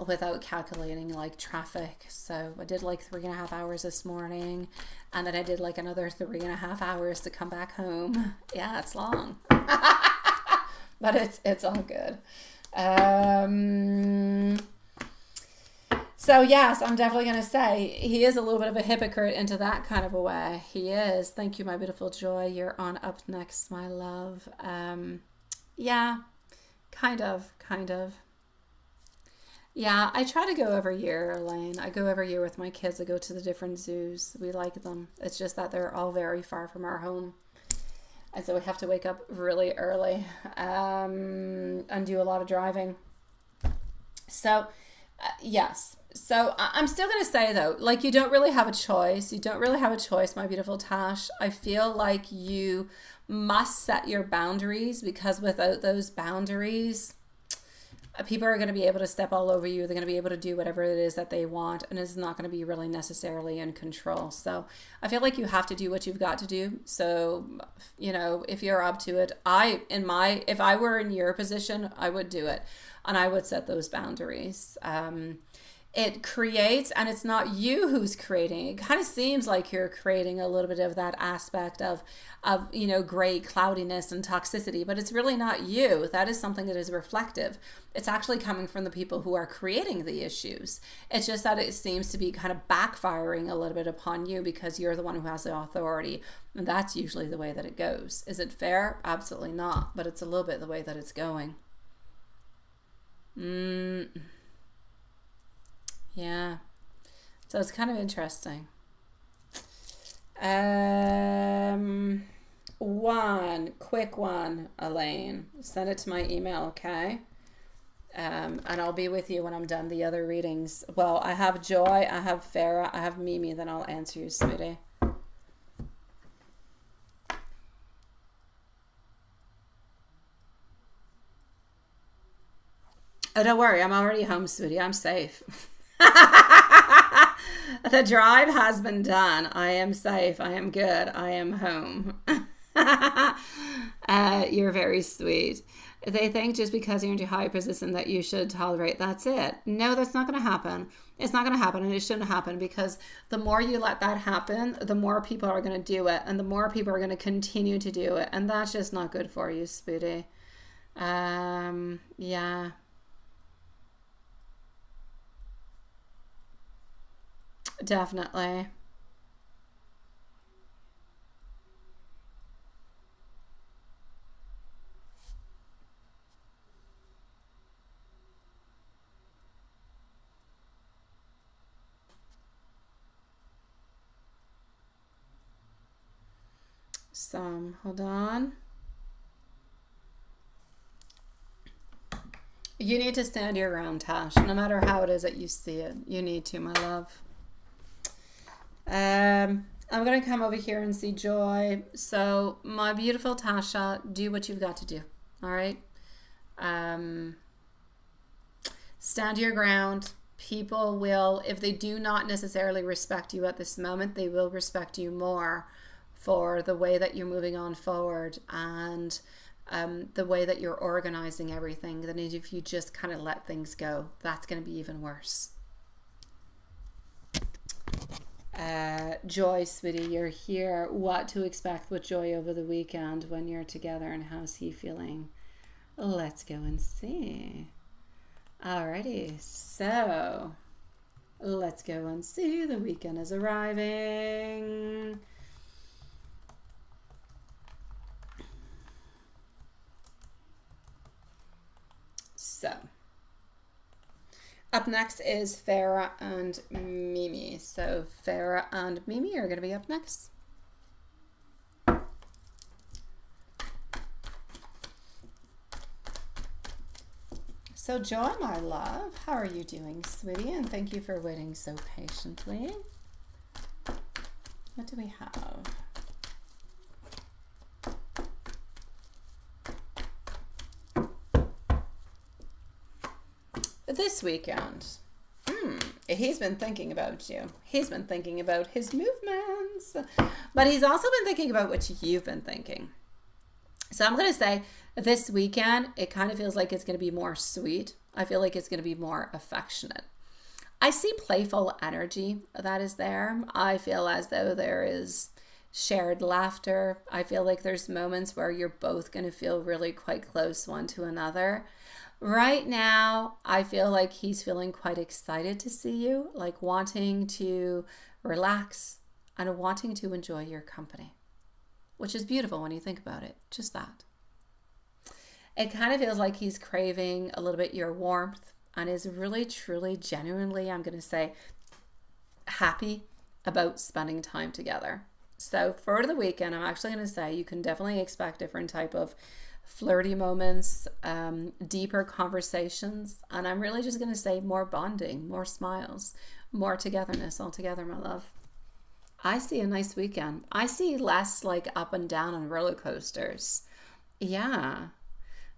without calculating like traffic. So I did like 3.5 hours this morning, and then I did like another 3.5 hours to come back home. Yeah, it's long, but it's all good. So yes, I'm definitely going to say he is a little bit of a hypocrite into that kind of a way. He is. Thank you, my beautiful Joy. You're on up next, my love. Yeah, kind of. Yeah, I try to go every year, Elaine. I go every year with my kids. I go to the different zoos. We like them. It's just that they're all very far from our home. And so we have to wake up really early and do a lot of driving. So, yes. So I'm still going to say, though, like, you don't really have a choice. You don't really have a choice, my beautiful Tash. I feel like you must set your boundaries, because without those boundaries, people are going to be able to step all over you. They're going to be able to do whatever it is that they want, and it's not going to be really necessarily in control. So I feel like you have to do what you've got to do. So, you know, if you're up to it, if I were in your position, I would do it, and I would set those boundaries. It creates, and it's not you who's creating. It kind of seems like you're creating a little bit of that aspect of you know, gray cloudiness and toxicity, but it's really not you. That is something that is reflective. It's actually coming from the people who are creating the issues. It's just that it seems to be kind of backfiring a little bit upon you because you're the one who has the authority. And that's usually the way that it goes. Is it fair? Absolutely not. But it's a little bit the way that it's going. Yeah. So it's kind of interesting. One quick one, Elaine. Send it to my email, okay? And I'll be with you when I'm done the other readings. Well, I have Joy, I have Farah, I have Mimi, then I'll answer you, sweetie. Oh, don't worry. I'm already home, sweetie. I'm safe. The drive has been done. I am safe. I am good. I am home. You're very sweet. They think just because you're into high position that you should tolerate. That's it. No, that's not going to happen. It's not going to happen, and it shouldn't happen, because the more you let that happen, the more people are going to do it, and the more people are going to continue to do it, and that's just not good for you, sweetie. Yeah. Definitely. Hold on. You need to stand your ground, Tash. No matter how it is that you see it, you need to, my love. I'm going to come over here and see Joy. So, my beautiful Tasha, do what you've got to do. All right? Stand your ground. People will, if they do not necessarily respect you at this moment, they will respect you more for the way that you're moving on forward, and the way that you're organizing everything, than if you just kind of let things go. That's going to be even worse. Joy, sweetie, you're here. What to expect with Joy over the weekend when you're together, and how's he feeling? Let's go and see. Alrighty, so let's go and see. The weekend is arriving. So, up next is Farah and Mimi. So, Farah and Mimi are going to be up next. So, Joy, my love, how are you doing, sweetie? And thank you for waiting so patiently. What do we have? This weekend, he's been thinking about you. He's been thinking about his movements, but he's also been thinking about what you've been thinking. So I'm going to say this weekend, it kind of feels like it's going to be more sweet. I feel like it's going to be more affectionate. I see playful energy that is there. I feel as though there is shared laughter. I feel like there's moments where you're both going to feel really quite close one to another. Right now, I feel like he's feeling quite excited to see you, like wanting to relax and wanting to enjoy your company, which is beautiful when you think about it. Just that. It kind of feels like he's craving a little bit your warmth and is really, truly, genuinely, I'm going to say, happy about spending time together. So for the weekend, I'm actually going to say you can definitely expect different type of flirty moments, deeper conversations, and I'm really just going to say more bonding, more smiles, more togetherness altogether, my love. I see a nice weekend. I see less like up and down on roller coasters. Yeah.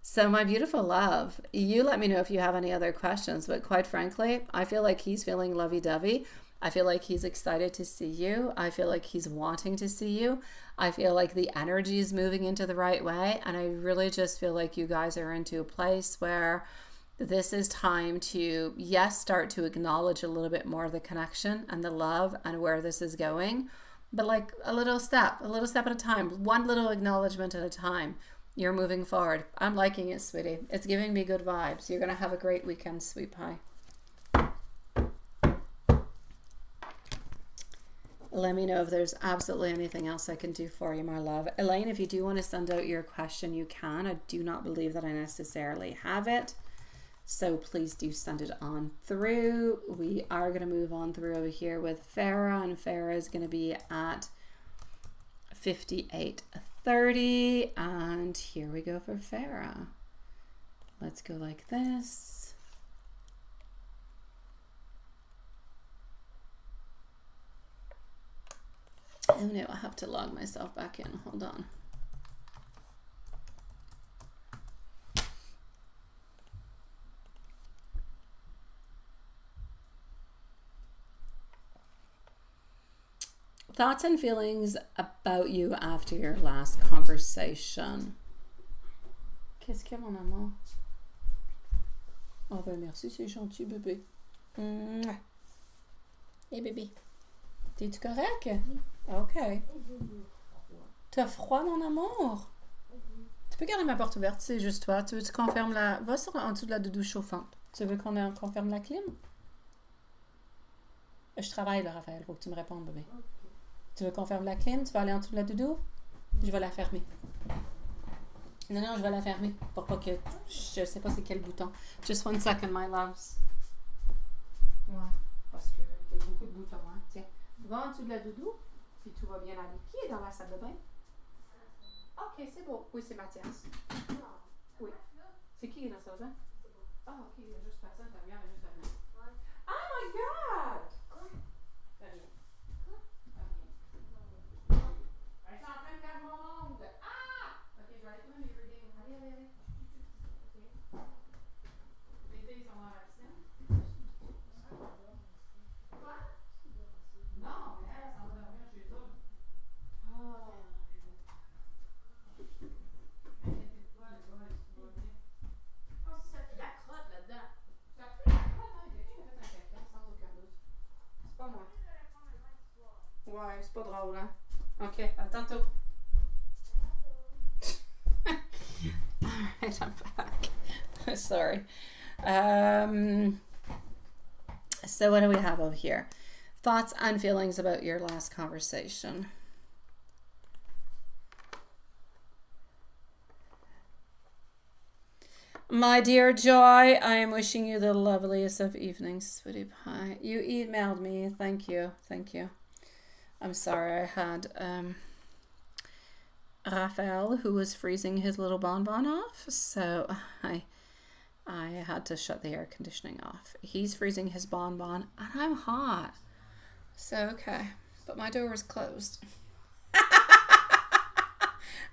So my beautiful love, you let me know if you have any other questions, but quite frankly, I feel like he's feeling lovey-dovey. I feel like he's excited to see you. I feel like he's wanting to see you. I feel like the energy is moving into the right way. And I really just feel like you guys are into a place where this is time to, yes, start to acknowledge a little bit more the connection and the love and where this is going. But like a little step at a time, one little acknowledgement at a time. You're moving forward. I'm liking it, sweetie. It's giving me good vibes. You're going to have a great weekend, sweet pie. Let me know if there's absolutely anything else I can do for you, my love. Elaine, if you do want to send out your question, you can. I do not believe that I necessarily have it. So please do send it on through. We are going to move on through over here with Farah, and Farah is going to be at 58:30. And here we go for Farah. Let's go like this. Oh no, I have to log myself back in. Hold on. Thoughts and feelings about you after your last conversation. Qu'est-ce qu'il y a, mon amour? Oh ben merci, c'est gentil, bébé. Hey, bébé. T'es-tu correct? OK. T'as froid, mon amour? Tu peux garder ma porte ouverte, c'est juste toi. Tu veux que tu confirmes la... Va en dessous de la douche chauffante. Tu veux qu'on confirme la clim? Je travaille là, Raphaël. Faut que tu me répondes, bébé. Tu veux qu'on ferme la clim? Tu veux aller en dessous de la doudou? Je vais la fermer. Non, je vais la fermer. Pour pas que... Je sais pas c'est quel bouton. Just 1 second, my loves. Ouais, parce qu'il y a beaucoup de boutons, hein. Tiens, va en dessous de la doudou, puis tout va bien aller. Qui est dans la salle de bain? OK, c'est beau. Oui, c'est Mathias. Oui. C'est qui est dans la salle de bain? Ah, OK, il y a juste personne. Ta mère va juste venir. Oh my God! Ouais, c'est pas drôle, hein? OK, à tantôt. Alright, I'm back. Sorry. So what do we have over here? Thoughts and feelings about your last conversation. My dear Joy, I am wishing you the loveliest of evenings, sweetie pie. You emailed me. Thank you. Thank you. I'm sorry I had Raphael who was freezing his little bonbon off, so I had to shut the air conditioning off. He's freezing his bonbon and I'm hot. So okay, but my door is closed.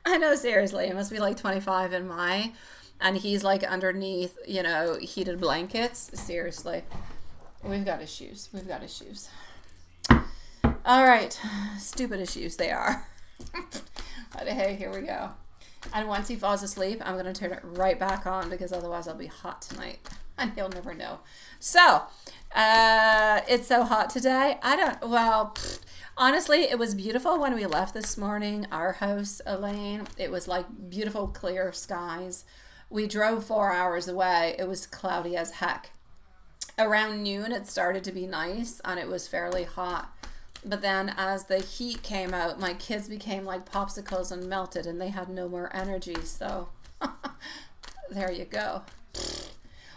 I know, seriously, it must be like 25 in May and he's like underneath, you know, heated blankets. Seriously, we've got issues. We've got issues. All right, stupid issues they are. But hey, here we go. And once he falls asleep, I'm going to turn it right back on because otherwise I'll be hot tonight and he'll never know. So, it's so hot today. Honestly, it was beautiful when we left this morning, our house, Elaine. It was like beautiful, clear skies. We drove 4 hours away. It was cloudy as heck. Around noon, it started to be nice and it was fairly hot. But then as the heat came out, my kids became like popsicles and melted and they had no more energy. So there you go.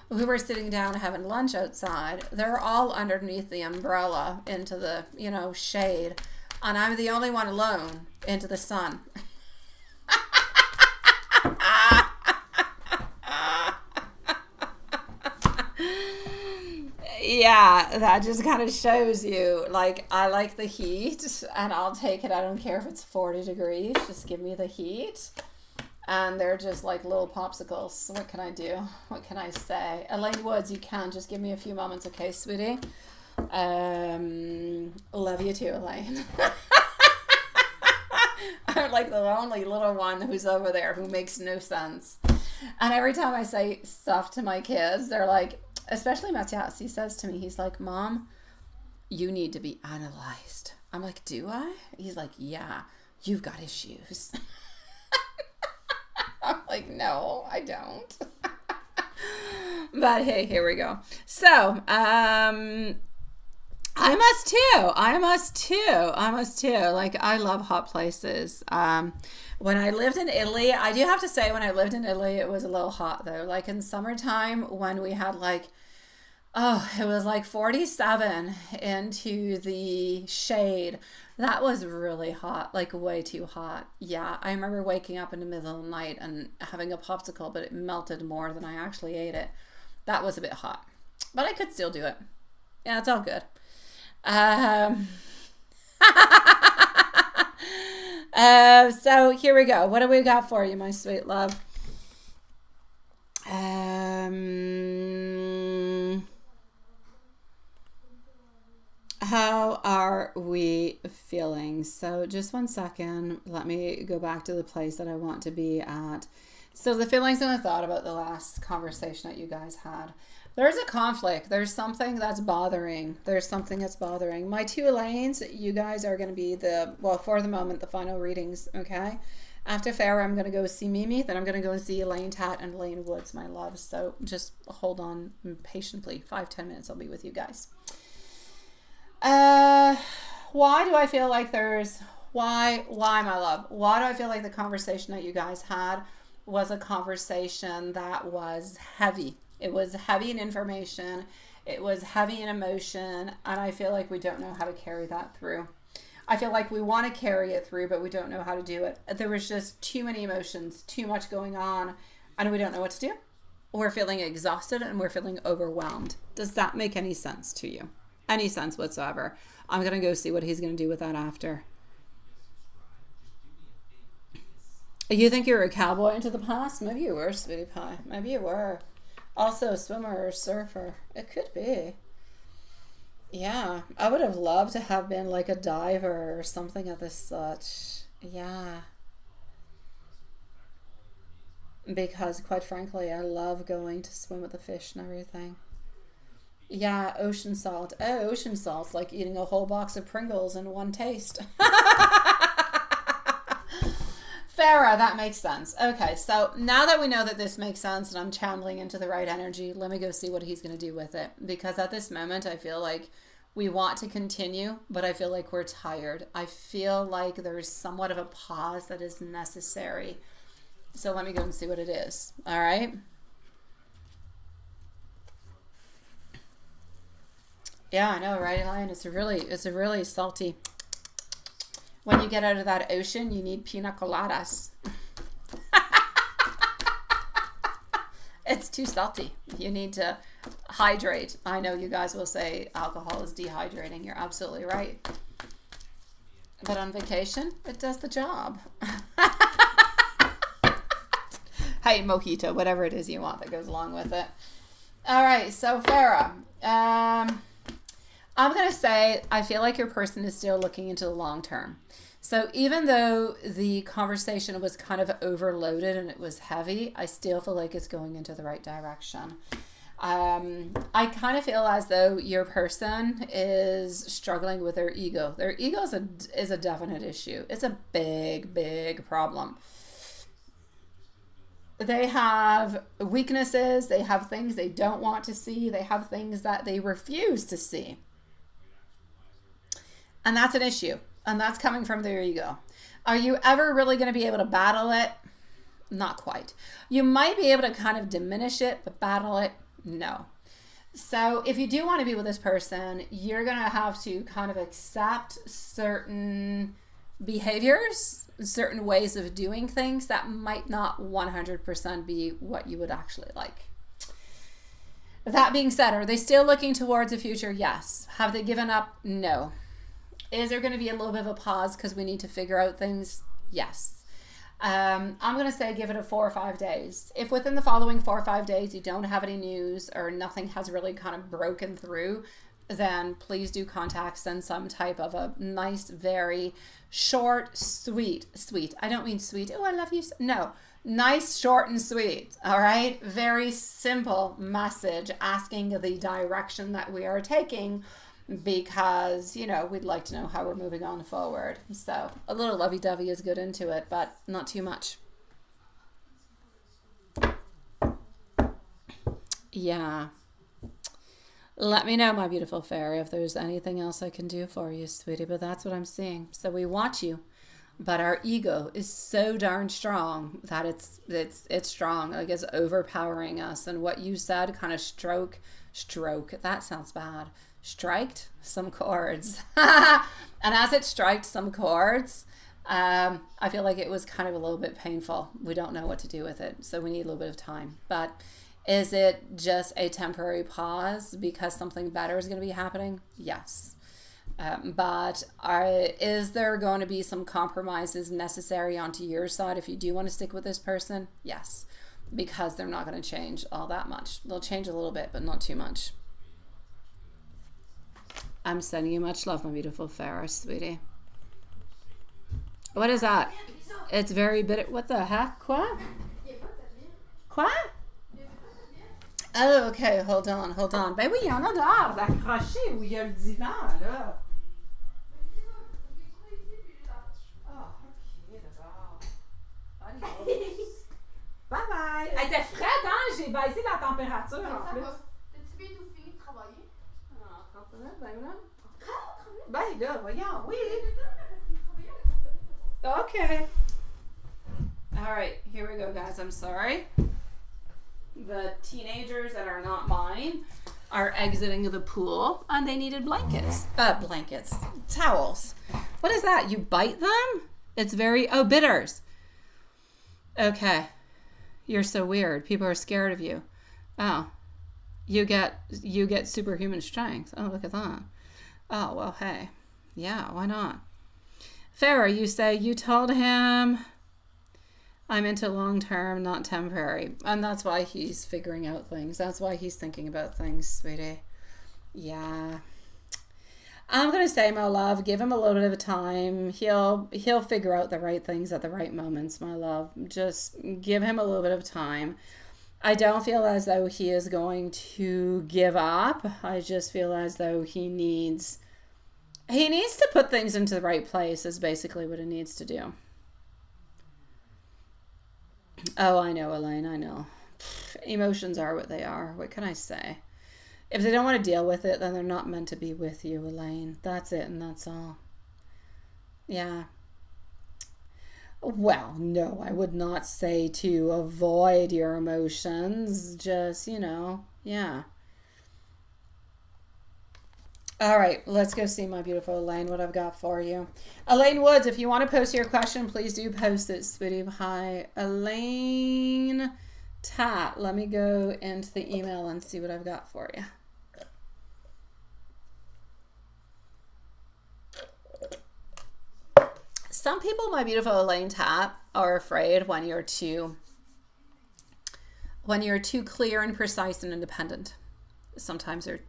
We were sitting down having lunch outside. They're all underneath the umbrella into the, you know, shade. And I'm the only one alone into the sun. Yeah, that just kind of shows you, like, I like the heat and I'll take it. I don't care if it's 40 degrees. Just give me the heat. And they're just like little popsicles. What can I do? What can I say? Elaine Woods, you can. Just give me a few moments, okay, sweetie? Love you too, Elaine. I'm like the only little one who's over there who makes no sense. And every time I say stuff to my kids, they're like, especially Matthias, he says to me, he's like, Mom, you need to be analyzed. I'm like, do I? He's like, yeah, you've got issues. I'm like, no, I don't. But hey, here we go. So, I must too. Like, I love hot places. When I lived in Italy, I do have to say, when I lived in Italy, it was a little hot though. Like in summertime when we had like, it was like 47 into the shade. That was really hot, like way too hot. Yeah, I remember waking up in the middle of the night and having a popsicle, but it melted more than I actually ate it. That was a bit hot, but I could still do it. Yeah, it's all good. So here we go. What do we got for you, my sweet love? How how are we feeling? So just one second. Let me go back to the place that I want to be at. So the feelings and the thought about the last conversation that you guys had. There's a conflict. There's something that's bothering. There's something that's bothering. My two Elaines, you guys are going to be for the moment, the final readings, okay? After Farah, I'm going to go see Mimi. Then I'm going to go and see Elaine Tat and Elaine Woods, my loves. So just hold on patiently. 5-10 minutes, I'll be with you guys. Why do I feel like why, my love? Why do I feel like the conversation that you guys had was a conversation that was heavy? It was heavy in information. It was heavy in emotion. And I feel like we don't know how to carry that through. I feel like we want to carry it through, but we don't know how to do it. There was just too many emotions, too much going on, and we don't know what to do. We're feeling exhausted and we're feeling overwhelmed. Does that make any sense to you? Any sense whatsoever? I'm going to go see what he's going to do with that after. You think you're a cowboy into the past? Maybe you were, sweetie pie. Maybe you were. Also a swimmer or surfer. It could be. Yeah. I would have loved to have been like a diver or something of this such. Yeah. Because quite frankly, I love going to swim with the fish and everything. Yeah, ocean salt. Oh, ocean salt's like eating a whole box of Pringles in one taste. Farah, that makes sense. Okay, so now that we know that this makes sense and I'm channeling into the right energy, let me go see what he's going to do with it. Because at this moment, I feel like we want to continue, but I feel like we're tired. I feel like there's somewhat of a pause that is necessary. So let me go and see what it is. All right? Yeah, I know, right, Elaine? It's a really salty. When you get out of that ocean, you need pina coladas. It's too salty. You need to hydrate. I know you guys will say alcohol is dehydrating. You're absolutely right. But on vacation, it does the job. Hey, mojito, whatever it is you want that goes along with it. All right, so Farah, I'm going to say I feel like your person is still looking into the long term. So even though the conversation was kind of overloaded and it was heavy, I still feel like it's going into the right direction. I kind of feel as though your person is struggling with their ego. Their ego is a definite issue. It's a big, big problem. They have weaknesses. They have things they don't want to see. They have things that they refuse to see. And that's an issue. And that's coming from their ego. Are you ever really going to be able to battle it? Not quite. You might be able to kind of diminish it, but battle it? No. So if you do want to be with this person, you're going to have to kind of accept certain behaviors, certain ways of doing things that might not 100% be what you would actually like. That being said, are they still looking towards a future? Yes. Have they given up? No. Is there going to be a little bit of a pause because we need to figure out things? Yes. I'm going to say give it 4 or 5 days. If within the following 4 or 5 days you don't have any news or nothing has really kind of broken through, then please do contact, send some type of a nice, very short, sweet. I don't mean sweet. Oh, I love you. No. Nice, short, and sweet. All right. Very simple message asking the direction that we are taking, because, you know, we'd like to know how we're moving on forward. So a little lovey-dovey is good into it, but not too much. Yeah. Let me know, my beautiful fairy, if there's anything else I can do for you, sweetie, but that's what I'm seeing. So we want you, but our ego is so darn strong that it's strong, like it's overpowering us. And what you said kind of stroke, that sounds bad. Striked some chords. And as it striked some chords, I feel like it was kind of a little bit painful. We don't know what to do with it, so we need a little bit of time. But is it just a temporary pause because something better is going to be happening? Yes. But is there going to be some compromises necessary onto your side if you do want to stick with this person? Yes, because they're not going to change all that much. They'll change a little bit, but not too much. I'm sending you much love, my beautiful Ferris, sweetie. What is that? It's very bitter. What the heck? Quoi? Quoi? Oh, okay, hold on. Ben oui, il y en a dehors, d'accrocher où il y a le divan, là. Ah, ok, d'abord. Bye bye. Elle était frette, hein? J'ai baissé la température en plus. T'as-tu bientôt fini de travailler? Ah, 30 minutes, 20 minutes. Ben là, voyons, oui. Okay. All right, here we go, guys. I'm sorry. The teenagers that are not mine are exiting the pool and they needed blankets. Towels. What is that? You bite them? It's very, bitters. Okay. You're so weird. People are scared of you. Oh. You get superhuman strength. Oh, look at that. Oh, well, hey. Yeah, why not? Farah, you say you told him I'm into long-term, not temporary. And that's why he's figuring out things. That's why he's thinking about things, sweetie. Yeah. I'm going to say, my love, give him a little bit of time. He'll figure out the right things at the right moments, my love. Just give him a little bit of time. I don't feel as though he is going to give up. I just feel as though he needs to put things into the right place is basically what he needs to do. Oh, I know, Elaine, I know. Emotions are what they are. What can I say? If they don't want to deal with it, then they're not meant to be with you, Elaine. That's it, and that's all. Yeah. Well, no, I would not say to avoid your emotions. Just, yeah. All right, let's go see my beautiful Elaine, what I've got for you. Elaine Woods, if you want to post your question, please do post it, sweetie. Hi, Elaine Tat. Let me go into the email and see what I've got for you. Some people, my beautiful Elaine Tat, are afraid when you're too clear and precise and independent. Sometimes it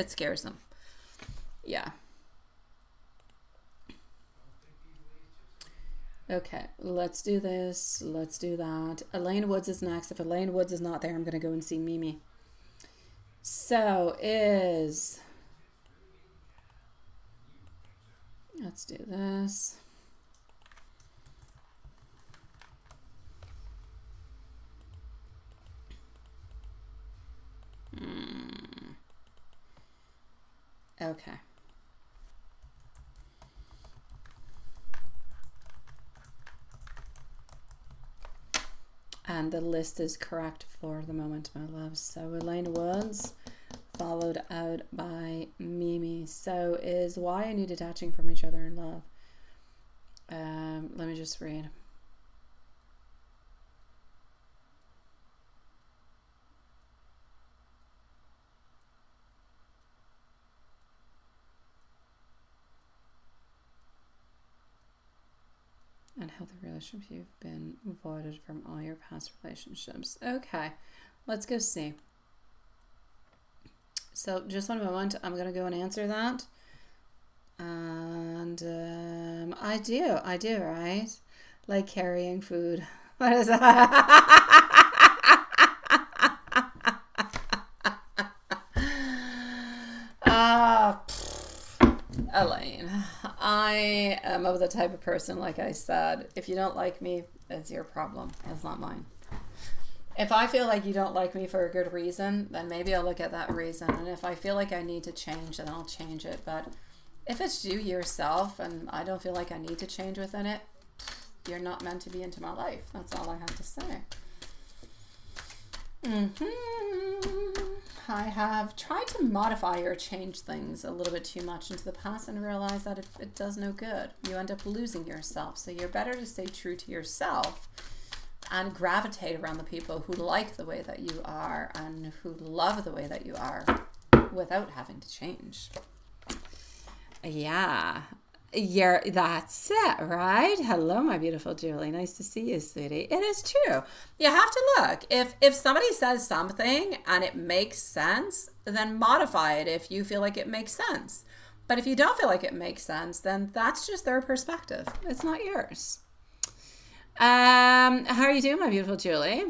scares them. Yeah. Okay, let's do this. Let's do that. Elaine Woods is next. If Elaine Woods is not there, I'm going to go and see Mimi. So let's do this. Okay. And the list is correct for the moment, my love. So Elaine Woods, followed out by Mimi. So is why are you detaching from each other in love? Let me just read. Unhealthy relationships, you've been avoided from all your past relationships. Okay, let's go see. So just one moment, I'm going to go and answer that. And I do, right? Like carrying food. What is that? Elaine, I am of the type of person, like I said, if you don't like me, it's your problem. It's not mine. If I feel like you don't like me for a good reason, then maybe I'll look at that reason. And if I feel like I need to change, then I'll change it. But if it's you yourself and I don't feel like I need to change within it, you're not meant to be into my life. That's all I have to say. I have tried to modify or change things a little bit too much into the past and realize that it does no good. You end up losing yourself. So you're better to stay true to yourself and gravitate around the people who like the way that you are and who love the way that you are without having to change. Yeah. That's it, right? Hello, my beautiful Julie. Nice to see you, sweetie. It is true. You have to look. If somebody says something and it makes sense, then modify it if you feel like it makes sense. But if you don't feel like it makes sense, then that's just their perspective. It's not yours. How are you doing, my beautiful Julie?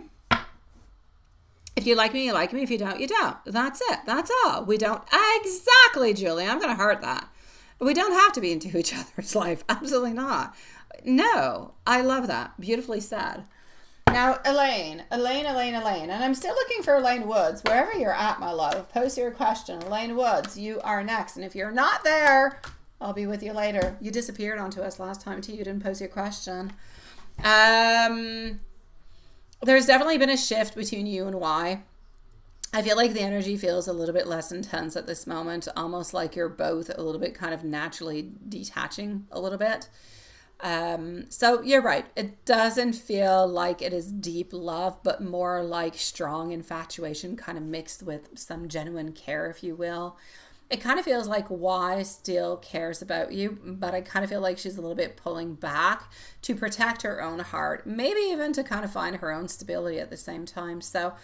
If you like me, you like me. If you don't, you don't. That's it. That's all. We don't. Exactly, Julie. I'm going to heart that. We don't have to be into each other's life. Absolutely not. No, I love that. Beautifully said. Now, Elaine. And I'm still looking for Elaine Woods. Wherever you're at, my love, post your question. Elaine Woods, you are next. And if you're not there, I'll be with you later. You disappeared onto us last time, too. You didn't post your question. There's definitely been a shift between you and Y. I feel like the energy feels a little bit less intense at this moment, almost like you're both a little bit kind of naturally detaching a little bit. So you're right. It doesn't feel like it is deep love, but more like strong infatuation kind of mixed with some genuine care, if you will. It kind of feels like Y still cares about you, but I kind of feel like she's a little bit pulling back to protect her own heart, maybe even to kind of find her own stability at the same time. So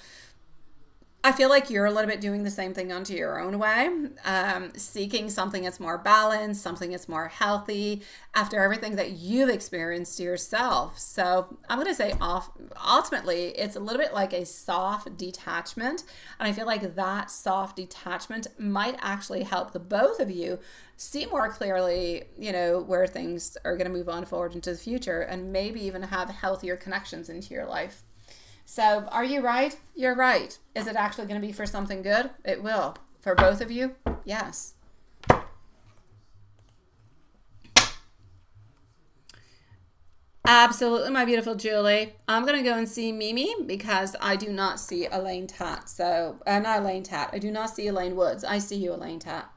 I feel like you're a little bit doing the same thing onto your own way, seeking something that's more balanced, something that's more healthy after everything that you've experienced yourself. So I'm going to say ultimately, it's a little bit like a soft detachment. And I feel like that soft detachment might actually help the both of you see more clearly, where things are going to move on forward into the future and maybe even have healthier connections into your life. So are you right? You're right. Is it actually going to be for something good? It will. For both of you? Yes. Absolutely, my beautiful Julie. I'm going to go and see Mimi because I do not see Elaine Tat. So, not Elaine Tat. I do not see Elaine Woods. I see you, Elaine Tat.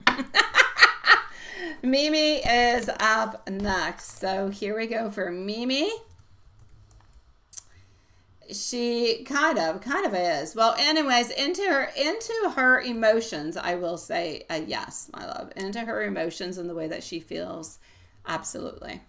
Mimi is up next. So here we go for Mimi. She kind of is. Well, anyways, into her emotions, I will say a yes, my love. Into her emotions and the way that she feels. Absolutely.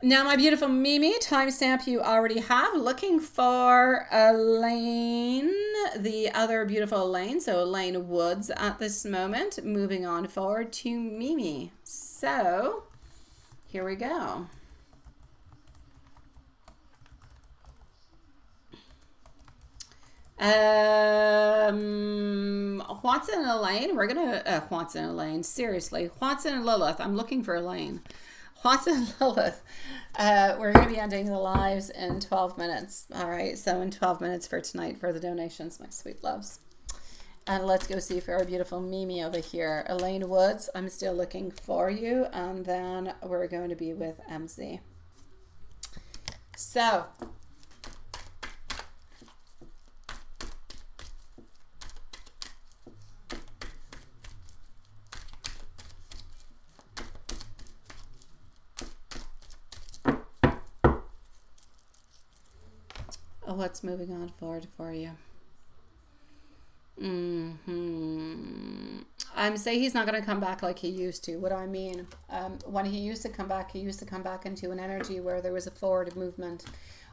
Now, my beautiful Mimi, timestamp you already have. Looking for Elaine, the other beautiful Elaine. So Elaine Woods at this moment. Moving on forward to Mimi. So, here we go. Watson and Elaine, we're gonna Watson and Elaine, seriously, Watson and Lilith, I'm looking for Elaine. Watson and Lilith, we're gonna be ending the lives in 12 minutes. All right, so in 12 minutes for tonight for the donations, my sweet loves. And let's go see for our beautiful Mimi over here. Elaine Woods, I'm still looking for you, and then we're going to be with MZ. So what's moving on forward for you? I'm saying he's not going to come back like he used to. What do I mean? When he used to come back into an energy where there was a forward movement,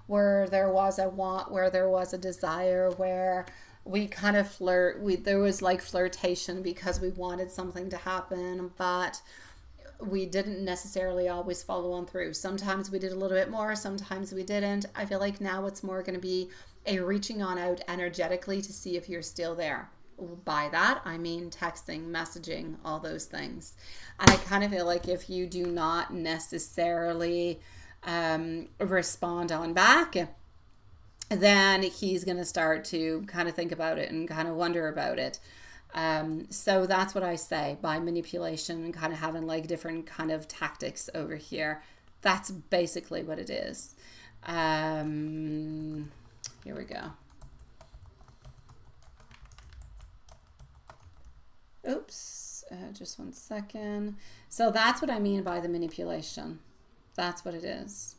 where there was a want, where there was a desire, where we kind of there was like flirtation because we wanted something to happen, but we didn't necessarily always follow on through. Sometimes we did a little bit more, sometimes we didn't. I feel like now it's more going to be a reaching on out energetically to see if you're still there. By that, I mean texting, messaging, all those things. And I kind of feel like if you do not necessarily respond on back, then he's going to start to kind of think about it and kind of wonder about it. So that's what I say by manipulation and kind of having like different kind of tactics over here. That's basically what it is. Here we go. Oops, just 1 second. So that's what I mean by the manipulation. That's what it is.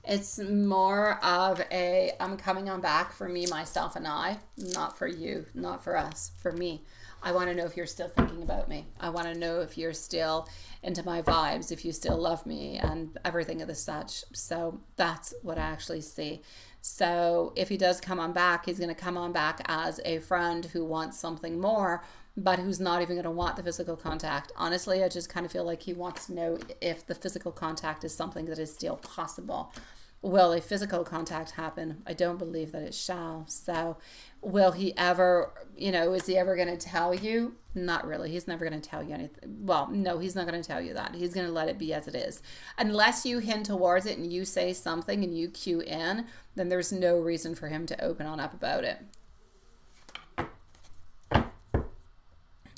It's more of a, I'm coming on back for me, myself, and I, not for you, not for us, for me. I want to know if you're still thinking about me. I want to know if you're still into my vibes, if you still love me and everything of the such. So that's what I actually see. So if he does come on back, he's going to come on back as a friend who wants something more, but who's not even going to want the physical contact. Honestly, I just kind of feel like he wants to know if the physical contact is something that is still possible. Will a physical contact happen? I don't believe that it shall. So will he ever, is he ever going to tell you? Not really. He's never going to tell you anything. Well, no, he's not going to tell you that. He's going to let it be as it is. Unless you hint towards it and you say something and you cue in, then there's no reason for him to open on up about it.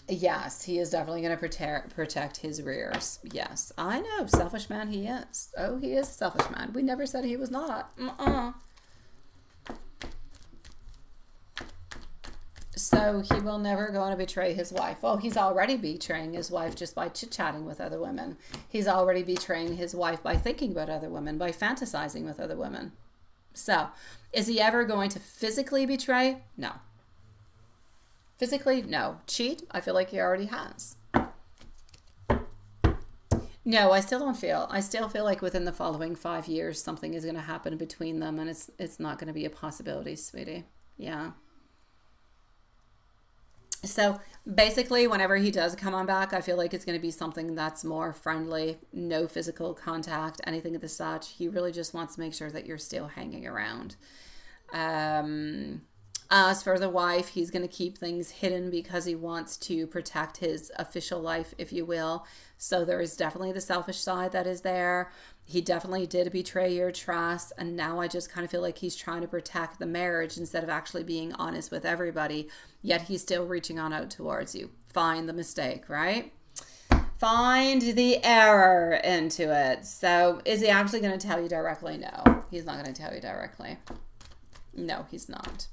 Yes, he is definitely going to protect his rears. Yes, I know. Selfish man he is. Oh, he is a selfish man. We never said he was not. So he will never go on to betray his wife. Well, he's already betraying his wife just by chit-chatting with other women. He's already betraying his wife by thinking about other women, by fantasizing with other women. So, is he ever going to physically betray? No. Physically, no. Cheat? I feel like he already has. No, I still don't feel. I still feel like within the following 5 years, something is going to happen between them, and it's not going to be a possibility, sweetie. Yeah. So basically, whenever he does come on back, I feel like it's going to be something that's more friendly, no physical contact, anything of the such. He really just wants to make sure that you're still hanging around. As for the wife, he's going to keep things hidden because he wants to protect his official life, if you will. So there is definitely the selfish side that is there. He definitely did betray your trust. And now I just kind of feel like he's trying to protect the marriage instead of actually being honest with everybody. Yet he's still reaching on out towards you. Find the mistake, right? Find the error into it. So is he actually going to tell you directly? No, he's not going to tell you directly. No, he's not.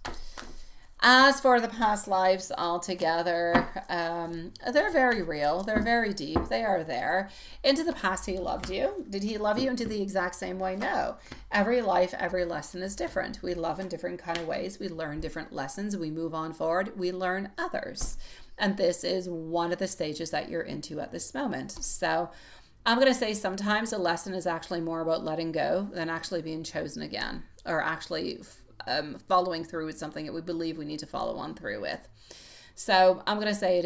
As for the past lives altogether, they're very real. They're very deep. They are there. Into the past, he loved you. Did he love you into the exact same way? No. Every life, every lesson is different. We love in different kind of ways. We learn different lessons. We move on forward. We learn others. And this is one of the stages that you're into at this moment. So I'm going to say sometimes a lesson is actually more about letting go than actually being chosen again, or actually following through with something that we believe we need to follow on through with. So I'm going to say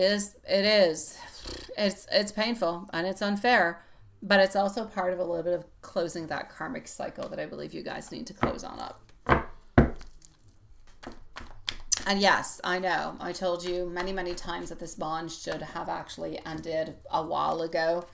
it's painful and it's unfair, but it's also part of a little bit of closing that karmic cycle that I believe you guys need to close on up. And yes, I know, I told you many, many times that this bond should have actually ended a while ago.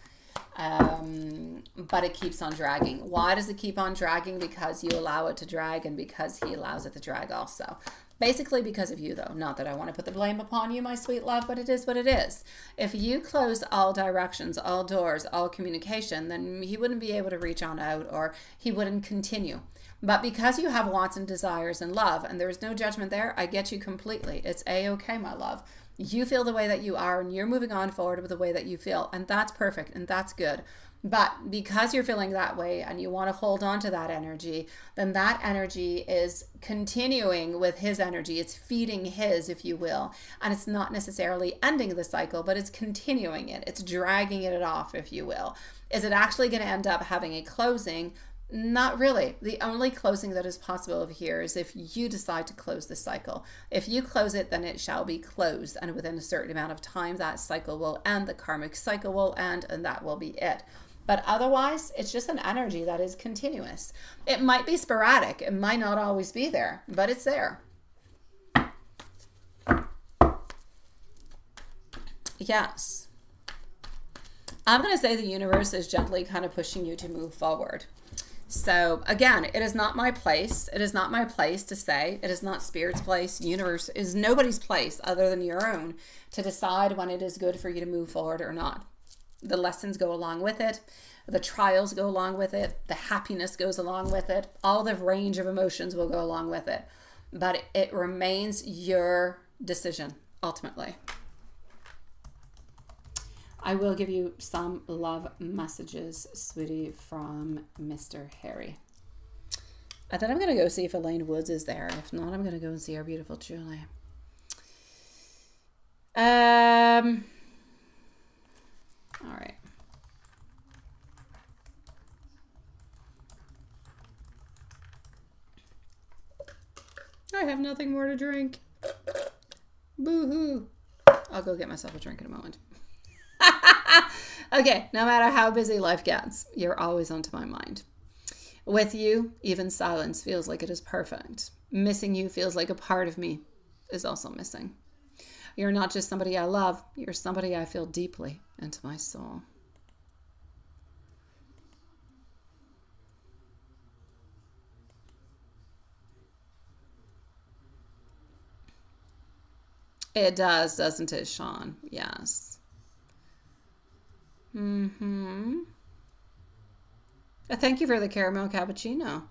But it keeps on dragging. Why does it keep on dragging? Because you allow it to drag, and because he allows it to drag also. Basically because of you, though. Not that I want to put the blame upon you, my sweet love, but it is what it is. If you closed all directions, all doors, all communication, then he wouldn't be able to reach on out, or he wouldn't continue. But because you have wants and desires and love, and there's no judgment there, I get you completely. It's A-okay, my love. You feel the way that you are, and you're moving on forward with the way that you feel, and that's perfect and that's good. But because you're feeling that way and you want to hold on to that energy, then that energy is continuing with his energy. It's feeding his, if you will, and it's not necessarily ending the cycle, but it's continuing it. It's dragging it off, if you will. Is it actually going to end up having a closing? Not really. The only closing that is possible over here is if you decide to close the cycle. If you close it, then it shall be closed. And within a certain amount of time, that cycle will end, the karmic cycle will end, and that will be it. But otherwise, it's just an energy that is continuous. It might be sporadic. It might not always be there, but it's there. Yes. I'm going to say the universe is gently kind of pushing you to move forward. So again, it is not my place. It is not my place to say. It is not Spirit's place. Universe is nobody's place other than your own to decide when it is good for you to move forward or not. The lessons go along with it. The trials go along with it. The happiness goes along with it. All the range of emotions will go along with it. But it remains your decision, ultimately. I will give you some love messages, sweetie, from Mr. Harry. And then I'm going to go see if Elaine Woods is there. If not, I'm going to go and see our beautiful Julie. All right. I have nothing more to drink. Boo-hoo. I'll go get myself a drink in a moment. Okay, no matter how busy life gets, you're always onto my mind. With you, even silence feels like it is perfect. Missing you feels like a part of me is also missing. You're not just somebody I love, you're somebody I feel deeply into my soul. It does, doesn't it, Sean? Yes. Thank you for the caramel cappuccino.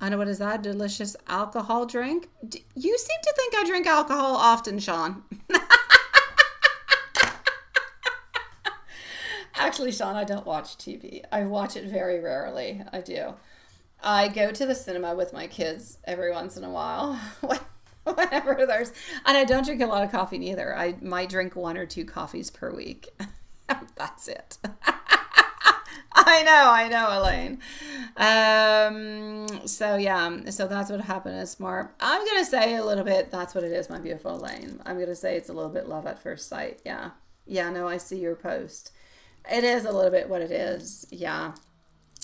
I know, what is that? Delicious alcohol drink? You seem to think I drink alcohol often, Sean. Actually, Sean, I don't watch TV. I watch it very rarely. I do. I go to the cinema with my kids every once in a while. Whenever there's... And I don't drink a lot of coffee neither. I might drink 1 or 2 coffees per week. That's it. I know, Elaine. So yeah, so that's what happened is smart. I'm going to say a little bit, that's what it is, my beautiful Elaine. I'm going to say it's a little bit love at first sight. Yeah. Yeah, no, I see your post. It is a little bit what it is. Yeah.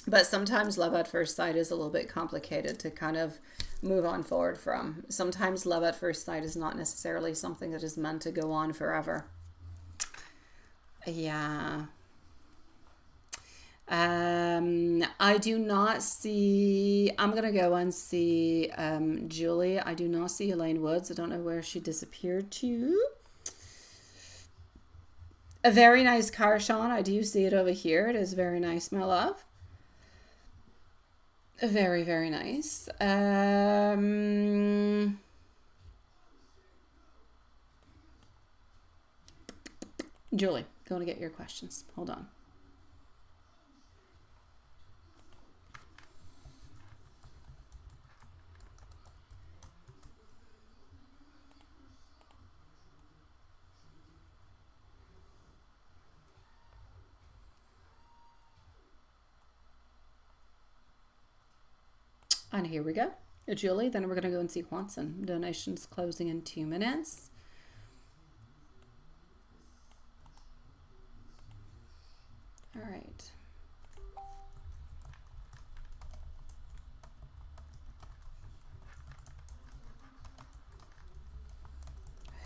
But sometimes love at first sight is a little bit complicated to kind of move on forward from. Sometimes love at first sight is not necessarily something that is meant to go on forever. Yeah. I do not see, I'm going to go and see Julie. I do not see Elaine Woods. I don't know where she disappeared to. A very nice car, Sean. I do see it over here. It is very nice, my love. Very, very nice. Julie, going to get your questions. Hold on. And here we go. Julie, then we're going to go and see Watson. Donations closing in 2 minutes. All right.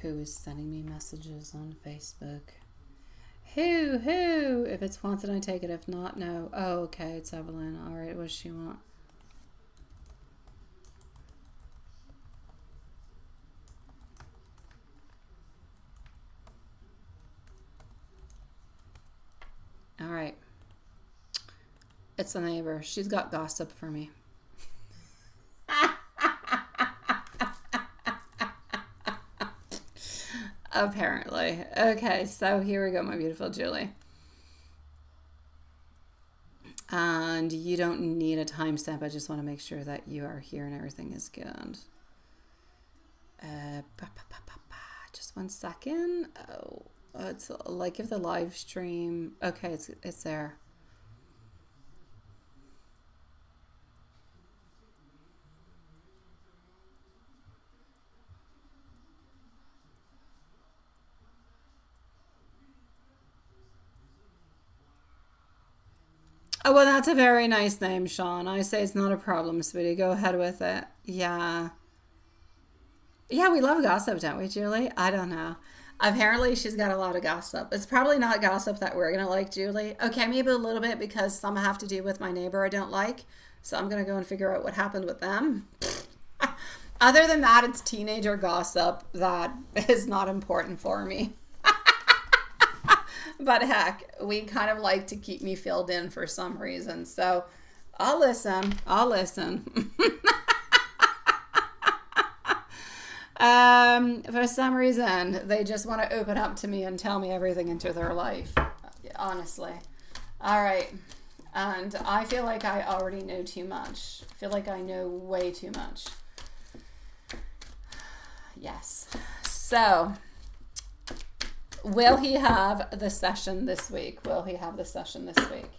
Who is sending me messages on Facebook? Who? If it's Watson, I take it. If not, no. Oh, okay. It's Evelyn. All right. What does she want? All right. It's the neighbor. She's got gossip for me. Apparently. Okay, so here we go, my beautiful Julie. And you don't need a timestamp. I just want to make sure that you are here and everything is good. Just 1 second. Oh. It's like if the live stream, okay, it's there. Oh, well, that's a very nice name, Sean. I say it's not a problem, sweetie. Go ahead with it. Yeah. Yeah, we love gossip, don't we, Julie? I don't know. Apparently, she's got a lot of gossip. It's probably not gossip that we're going to like, Julie. Okay, maybe a little bit because some have to do with my neighbor I don't like. So I'm going to go and figure out what happened with them. Other than that, it's teenager gossip that is not important for me. But heck, we kind of like to keep me filled in for some reason. So I'll listen. For some reason, they just want to open up to me and tell me everything into their life. Honestly. All right. And I feel like I already know too much. I feel like I know way too much. Yes. So, will he have the session this week? Will he have the session this week?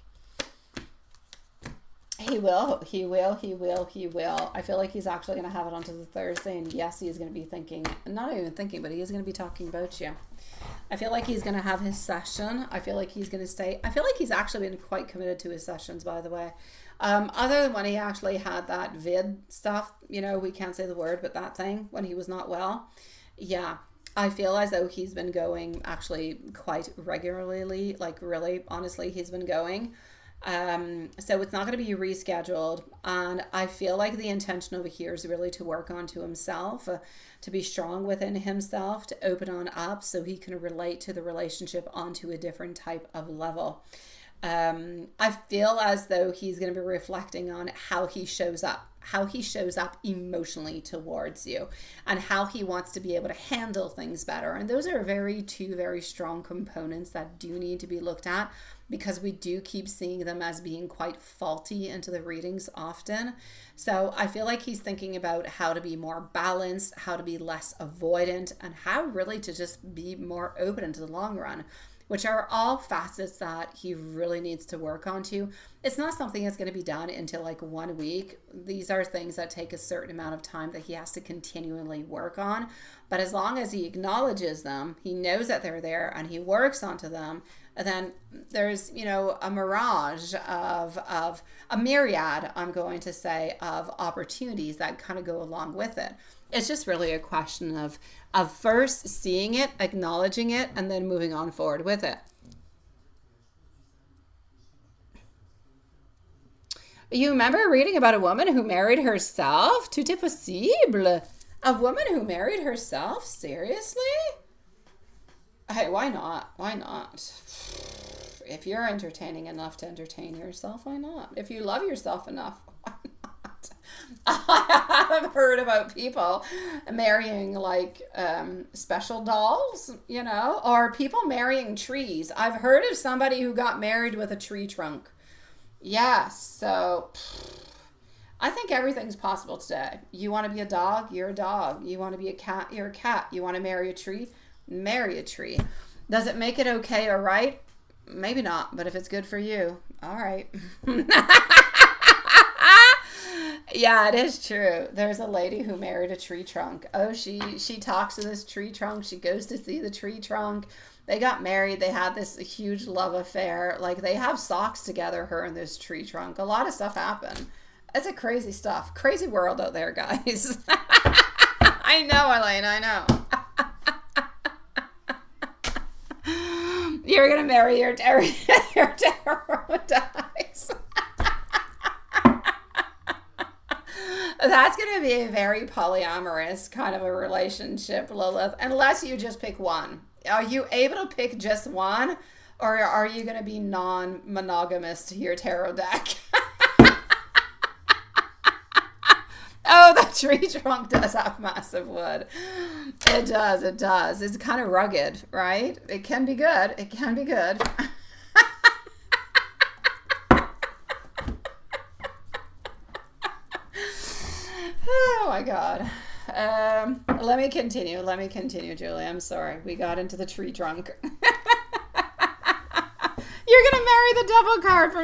He will. He will. He will. He will. I feel like he's actually going to have it onto the Thursday. And yes, he is going to be thinking, not even thinking, but he is going to be talking about you. I feel like he's going to have his session. I feel like he's going to stay. I feel like he's actually been quite committed to his sessions, by the way. Other than when he actually had that vid stuff, you know, we can't say the word, but that thing when he was not well. Yeah, I feel as though he's been going actually quite regularly, like really, honestly, he's been going. So it's not going to be rescheduled. And I feel like the intention over here is really to work onto himself, to be strong within himself, to open on up so he can relate to the relationship onto a different type of level. I feel as though he's going to be reflecting on how he shows up emotionally towards you, and how he wants to be able to handle things better. And those are two very strong components that do need to be looked at, because we do keep seeing them as being quite faulty into the readings often. So I feel like he's thinking about how to be more balanced, how to be less avoidant, and how really to just be more open into the long run, which are all facets that he really needs to work onto. It's not something that's going to be done until like 1 week. These are things that take a certain amount of time that he has to continually work on. But as long as he acknowledges them, he knows that they're there, and he works onto them, then there's, you know, a mirage of a myriad, I'm going to say, of opportunities that kind of go along with it. It's just really a question of first seeing it, acknowledging it, and then moving on forward with it. You remember reading about a woman who married herself? Tout est possible. A woman who married herself? Seriously? Hey, why not? Why not? If you're entertaining enough to entertain yourself, why not? If you love yourself enough, why not? I have heard about people marrying like special dolls, you know, or people marrying trees. I've heard of somebody who got married with a tree trunk. Yes, so I think everything's possible today. You want to be a dog? You're a dog. You want to be a cat? You're a cat. You want to marry a tree? Marry a tree. Does it make it okay or right? Maybe not, but if it's good for you, all right. Yeah, it is true. There's a lady who married a tree trunk. Oh, she talks to this tree trunk. She goes to see the tree trunk. They got married. They had this huge love affair. Like, they have socks together, her and this tree trunk. A lot of stuff happened. It's a crazy stuff. Crazy world out there, guys. I know, Elaine, I know. You're going to marry your pterodactyl. That's going to be a very polyamorous kind of a relationship, Lilith, unless you just pick one. Are you able to pick just one, or are you going to be non-monogamous to your tarot deck? Oh, the tree trunk does have massive wood. It does, it does. It's kind of rugged, right? It can be good. It can be good. Oh my God. Let me continue, Julie. I'm sorry. We got into the tree trunk. You're going to marry the devil card for...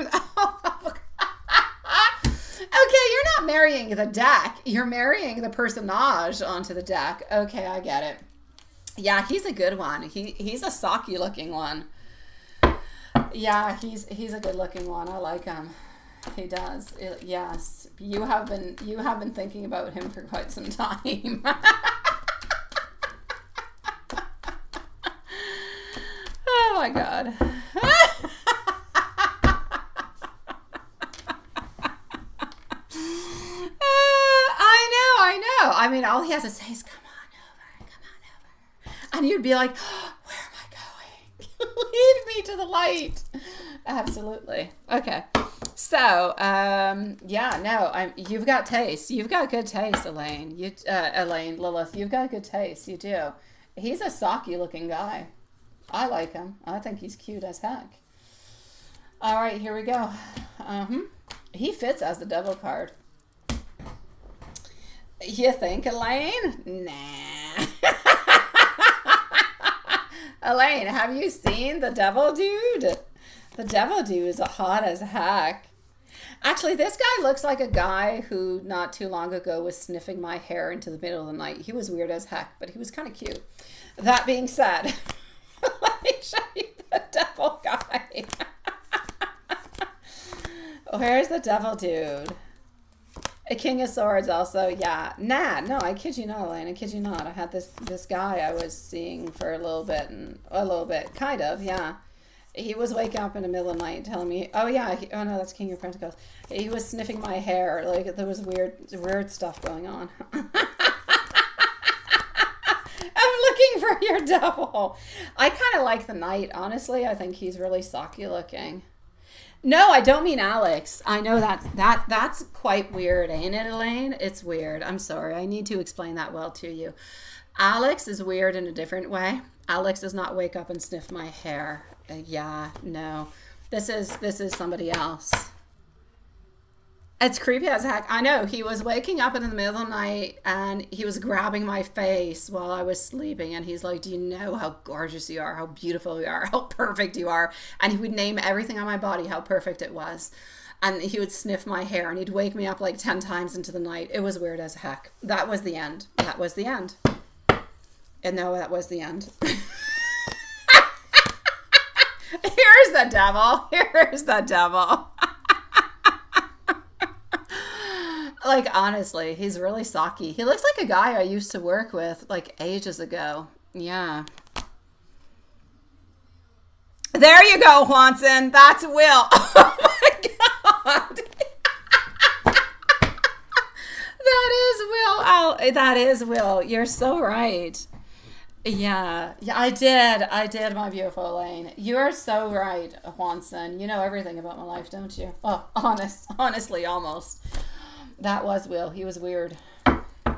Okay, you're not marrying the deck. You're marrying the personage onto the deck. Okay, I get it. Yeah, he's a good one. He's a socky looking one. Yeah, he's a good looking one. I like him. He does. Yes. You have been thinking about him for quite some time. Oh my God. I know. I mean, all he has to say is, come on over. And you'd be like, oh, where am I going? Lead me to the light. Absolutely. Okay. So, yeah, no, you've got taste. You've got good taste, Elaine. Lilith, you've got good taste. You do. He's a socky looking guy. I like him. I think he's cute as heck. All right, here we go. He fits as the devil card. You think, Elaine? Nah. Elaine, have you seen the devil dude? The devil dude is hot as heck. Actually, this guy looks like a guy who not too long ago was sniffing my hair into the middle of the night. He was weird as heck, but he was kind of cute. That being said, let me show you the devil guy. Where's the devil dude? A King of Swords also, yeah. No, I kid you not, Elaine. I kid you not. I had this guy I was seeing for a little bit, kind of, yeah. He was waking up in the middle of the night telling me, oh yeah, oh no, that's King of Pentacles. He was sniffing my hair, like there was weird stuff going on. I'm looking for your devil. I kind of like the Knight, honestly. I think he's really socky looking. No, I don't mean Alex. I know that's quite weird, ain't it, Elaine? It's weird. I'm sorry. I need to explain that well to you. Alex is weird in a different way. Alex does not wake up and sniff my hair. Yeah, no. This is somebody else. It's creepy as heck. I know. He was waking up in the middle of the night and he was grabbing my face while I was sleeping. And he's like, do you know how gorgeous you are, how beautiful you are, how perfect you are? And he would name everything on my body, how perfect it was. And he would sniff my hair and he'd wake me up like 10 times into the night. It was weird as heck. That was the end. That was the end. And no, that was the end. Here's the devil. Here's the devil. Like, honestly, he's really socky. He looks like a guy I used to work with, like, ages ago. Yeah. There you go, Juanson. That's Will. Oh, my God. That is Will. You're so right. Yeah, I did, my beautiful Elaine. You are so right, Juanson. You know everything about my life, don't you? Oh, honestly, almost. That was Will. He was weird.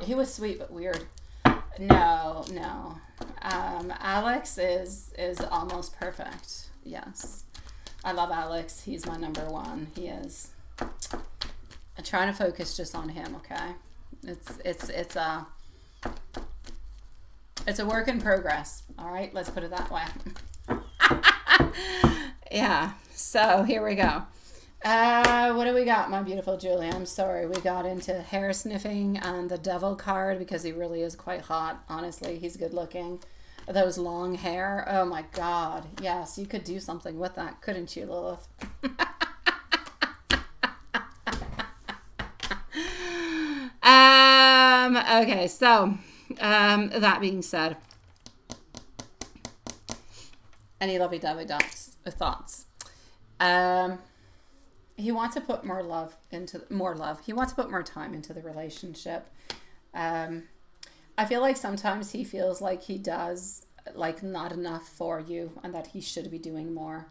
He was sweet, but weird. No. Alex is almost perfect. Yes. I love Alex. He's my number one. He is. I'm trying to focus just on him, okay? It's a work in progress. All right, let's put it that way. Yeah, so here we go. What do we got, my beautiful Julie? I'm sorry, we got into hair sniffing and the devil card because he really is quite hot. Honestly, he's good looking. Those long hair, oh my God. Yes, you could do something with that, couldn't you, Lilith? Okay, so that being said, any lovey-dovey thoughts? He wants to put more love. He wants to put more time into the relationship. I feel like sometimes he feels like he does like not enough for you and that he should be doing more.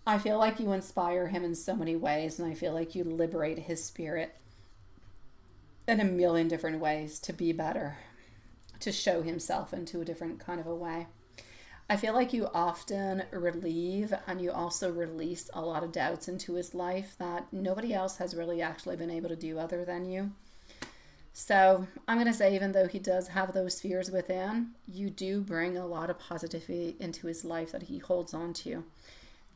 I feel like you inspire him in so many ways, and I feel like you liberate his spirit in a million different ways to be better, to show himself into a different kind of a way. I feel like you often relieve and you also release a lot of doubts into his life that nobody else has really actually been able to do other than you. So I'm going to say, even though he does have those fears within, you do bring a lot of positivity into his life that he holds on to.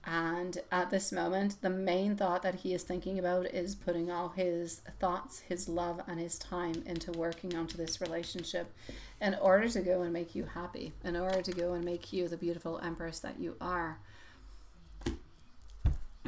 And at this moment, the main thought that he is thinking about is putting all his thoughts, his love, and his time into working onto this relationship in order to go and make you happy, in order to go and make you the beautiful empress that you are.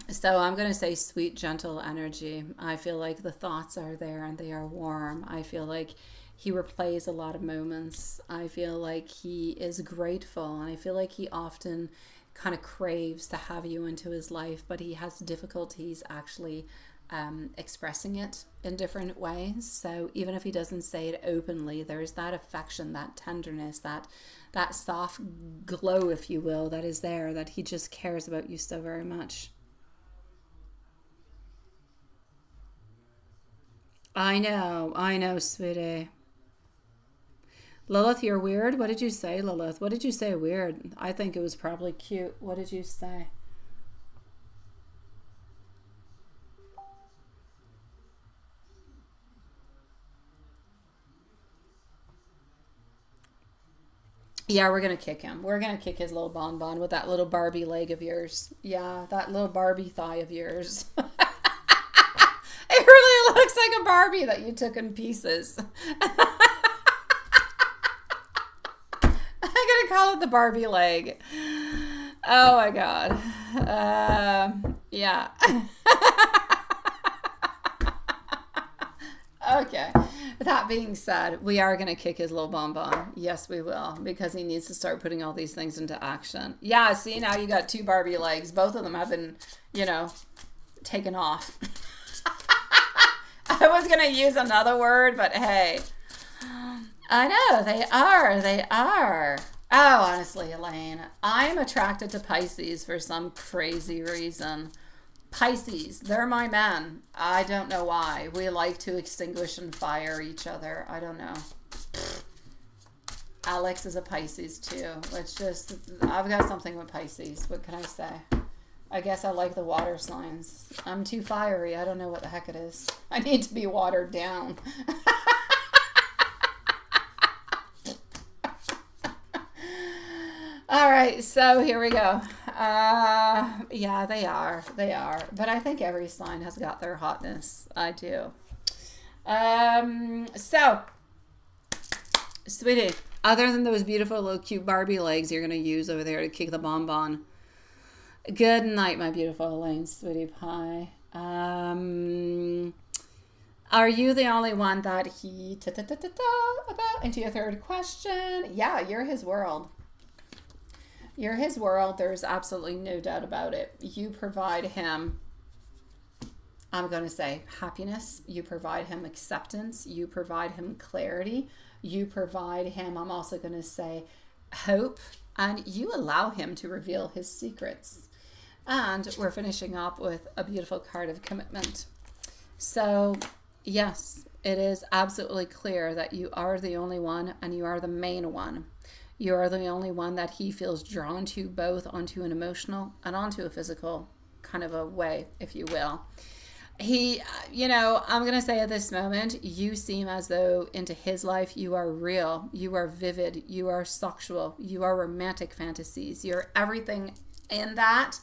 So I'm going to say sweet, gentle energy. I feel like the thoughts are there and they are warm. I feel like he replays a lot of moments. I feel like he is grateful, and I feel like he often kind of craves to have you into his life, but he has difficulties actually expressing it in different ways. So even if he doesn't say it openly, there's that affection, that tenderness, that soft glow, if you will, that is there, that he just cares about you so very much. I know, sweetie. Lilith, you're weird? What did you say, Lilith? What did you say weird? I think it was probably cute. What did you say? Yeah, we're gonna kick him. We're gonna kick his little bonbon with that little Barbie leg of yours. Yeah, that little Barbie thigh of yours. It really looks like a Barbie that you took in pieces. I'm gonna call it the Barbie leg. Oh my god. Yeah. Okay. That being said, we are going to kick his little bonbon. Yes, we will, because he needs to start putting all these things into action. Yeah, see, now you got two Barbie legs. Both of them have been, taken off. I was going to use another word, but hey. I know, they are. They are. Oh, honestly, Elaine, I'm attracted to Pisces for some crazy reason. Pisces, they're my men. I don't know why. We like to extinguish and fire each other. I don't know. Alex is a Pisces too. I've got something with Pisces. What can I say? I guess I like the water signs. I'm too fiery. I don't know what the heck it is. I need to be watered down. All right, so here we go. Yeah, they are. They are. But I think every sign has got their hotness. I do. So, sweetie, other than those beautiful little cute Barbie legs you're going to use over there to kick the bonbon, good night, my beautiful Elaine, sweetie pie. Are you the only one that he about? Into your third question. Yeah, you're his world. You're his world. There's absolutely no doubt about it. You provide him, I'm going to say, happiness. You provide him acceptance. You provide him clarity. You provide him, I'm also going to say, hope. And you allow him to reveal his secrets. And we're finishing up with a beautiful card of commitment. So, yes, it is absolutely clear that you are the only one and you are the main one. You are the only one that he feels drawn to, both onto an emotional and onto a physical kind of a way, if you will. He, I'm going to say at this moment, you seem as though into his life you are real, you are vivid, you are sexual, you are romantic fantasies. You're everything in that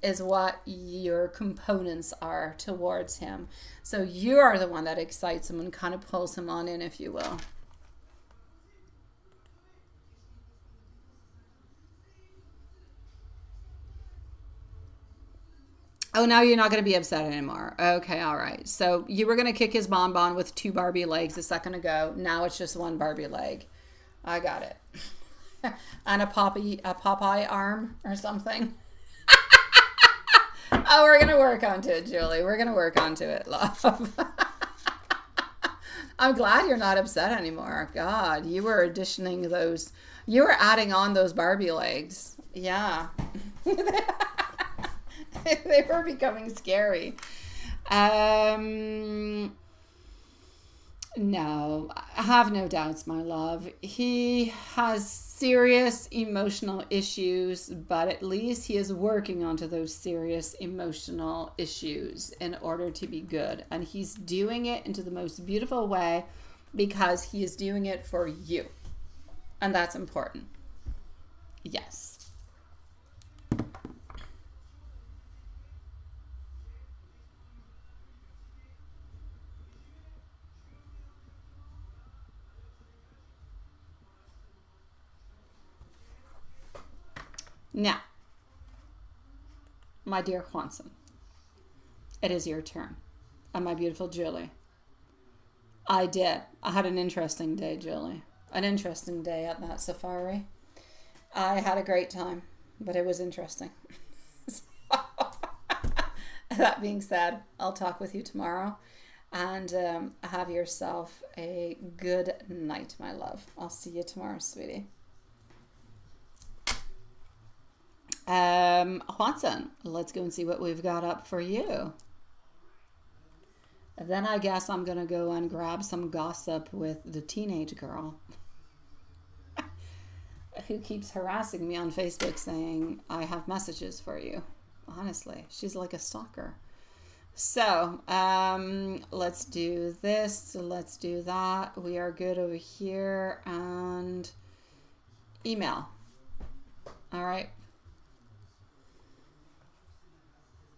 is what your components are towards him. So you are the one that excites him and kind of pulls him on in, if you will. Oh, now you're not going to be upset anymore. Okay, all right. So you were going to kick his bonbon with two Barbie legs a second ago. Now it's just one Barbie leg. I got it. And a Popeye arm or something. Oh, we're going to work onto it, Julie. We're going to work onto it, love. I'm glad you're not upset anymore. God, you were you were adding on those Barbie legs. Yeah. They were becoming scary. No, I have no doubts, my love. He has serious emotional issues, but at least he is working onto those serious emotional issues in order to be good. And he's doing it into the most beautiful way because he is doing it for you. And that's important. Yes. Now, my dear Juanson, it is your turn. And my beautiful Julie. I had an interesting day, Julie. An interesting day at that safari. I had a great time, but it was interesting. That being said, I'll talk with you tomorrow. And have yourself a good night, my love. I'll see you tomorrow, sweetie. Juanson, let's go and see what we've got up for you. Then I guess I'm going to go and grab some gossip with the teenage girl who keeps harassing me on Facebook saying, I have messages for you. Honestly, she's like a stalker. So, let's do this. Let's do that. We are good over here. And email. All right.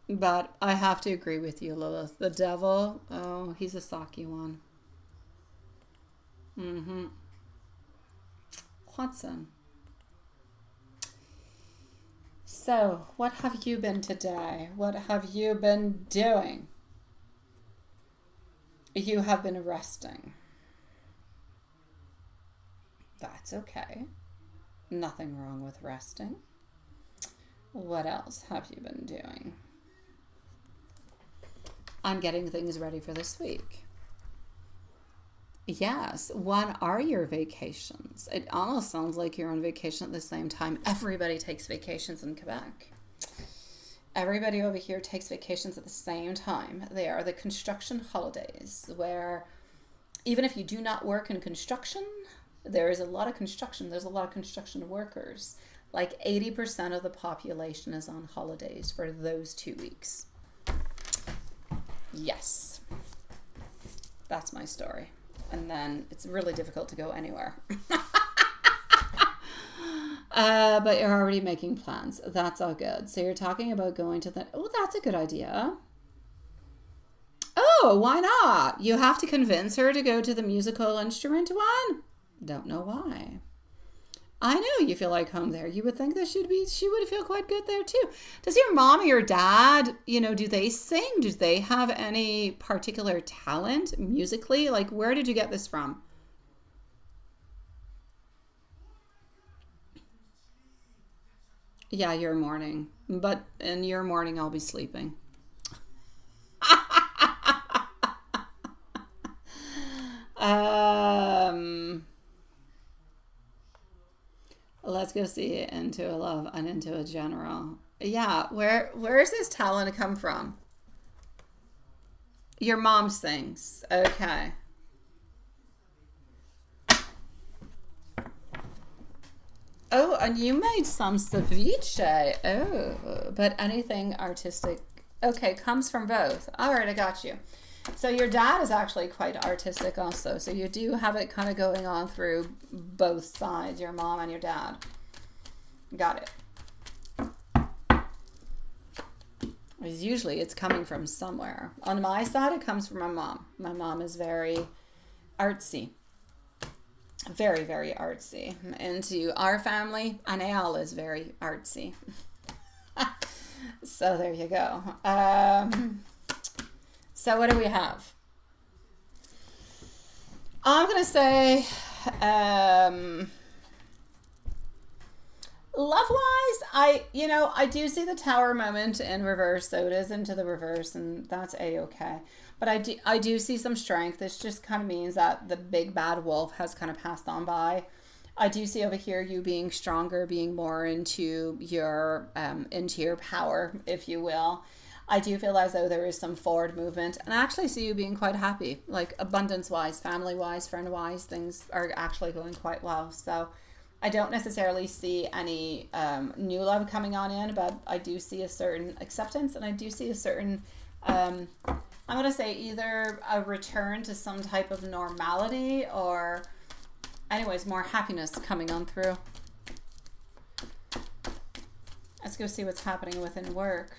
But I have to agree with you, Lilith. The devil, oh, he's a socky one. Mm-hmm. Watson. So, what have you been today? What have you been doing? You have been resting. That's okay. Nothing wrong with resting. What else have you been doing? I'm getting things ready for this week. Yes. When are your vacations? It almost sounds like you're on vacation at the same time. Everybody takes vacations in Quebec. Everybody over here takes vacations at the same time. They are the construction holidays, where even if you do not work in construction, there is a lot of construction. There's a lot of construction workers. Like 80% of the population is on holidays for those 2 weeks. Yes. That's my story. And then it's really difficult to go anywhere. But you're already making plans. That's all good. So you're talking about going to the... Oh, that's a good idea. Oh, why not? You have to convince her to go to the musical instrument one? Don't know why. I know you feel like home there. You would think that she would feel quite good there too. Does your mom or your dad, do they sing? Do they have any particular talent musically? Like, where did you get this from? Yeah, your morning. But in your morning, I'll be sleeping. Let's go see Into a Love and Into a General. Yeah, where is this talent come from? Your mom sings. Okay. Oh, and you made some ceviche. Oh, but anything artistic. Okay, comes from both. All right, I got you. So your dad is actually quite artistic also. So you do have it kind of going on through both sides, your mom and your dad. Got it. Usually it's coming from somewhere. On my side, it comes from my mom. My mom is very artsy. Very, very artsy. Into our family, Anael is very artsy. So there you go. So what do we have? I'm going to say, love-wise, I do see the tower moment in reverse, so it is into the reverse, and that's A-okay. But I do see some strength. This just kind of means that the big bad wolf has kind of passed on by. I do see over here you being stronger, being more into your power, if you will. I do feel as though there is some forward movement, and I actually see you being quite happy, like abundance-wise, family-wise, friend-wise. Things are actually going quite well. So I don't necessarily see any new love coming on in, but I do see a certain acceptance, and I do see a certain, I'm going to say either a return to some type of normality or, anyways, more happiness coming on through. Let's go see what's happening within work.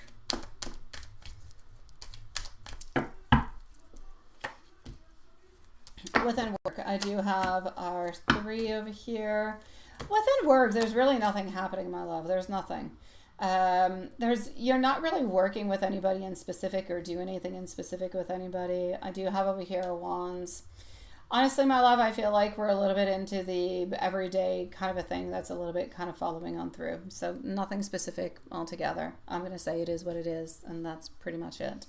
Within work, I do have our 3 over here. Within work, there's really nothing happening, my love. There's nothing. You're not really working with anybody in specific or do anything in specific with anybody. I do have over here a wands. Honestly, my love, I feel like we're a little bit into the everyday kind of a thing that's a little bit kind of following on through. So nothing specific altogether. I'm going to say it is what it is, and that's pretty much it.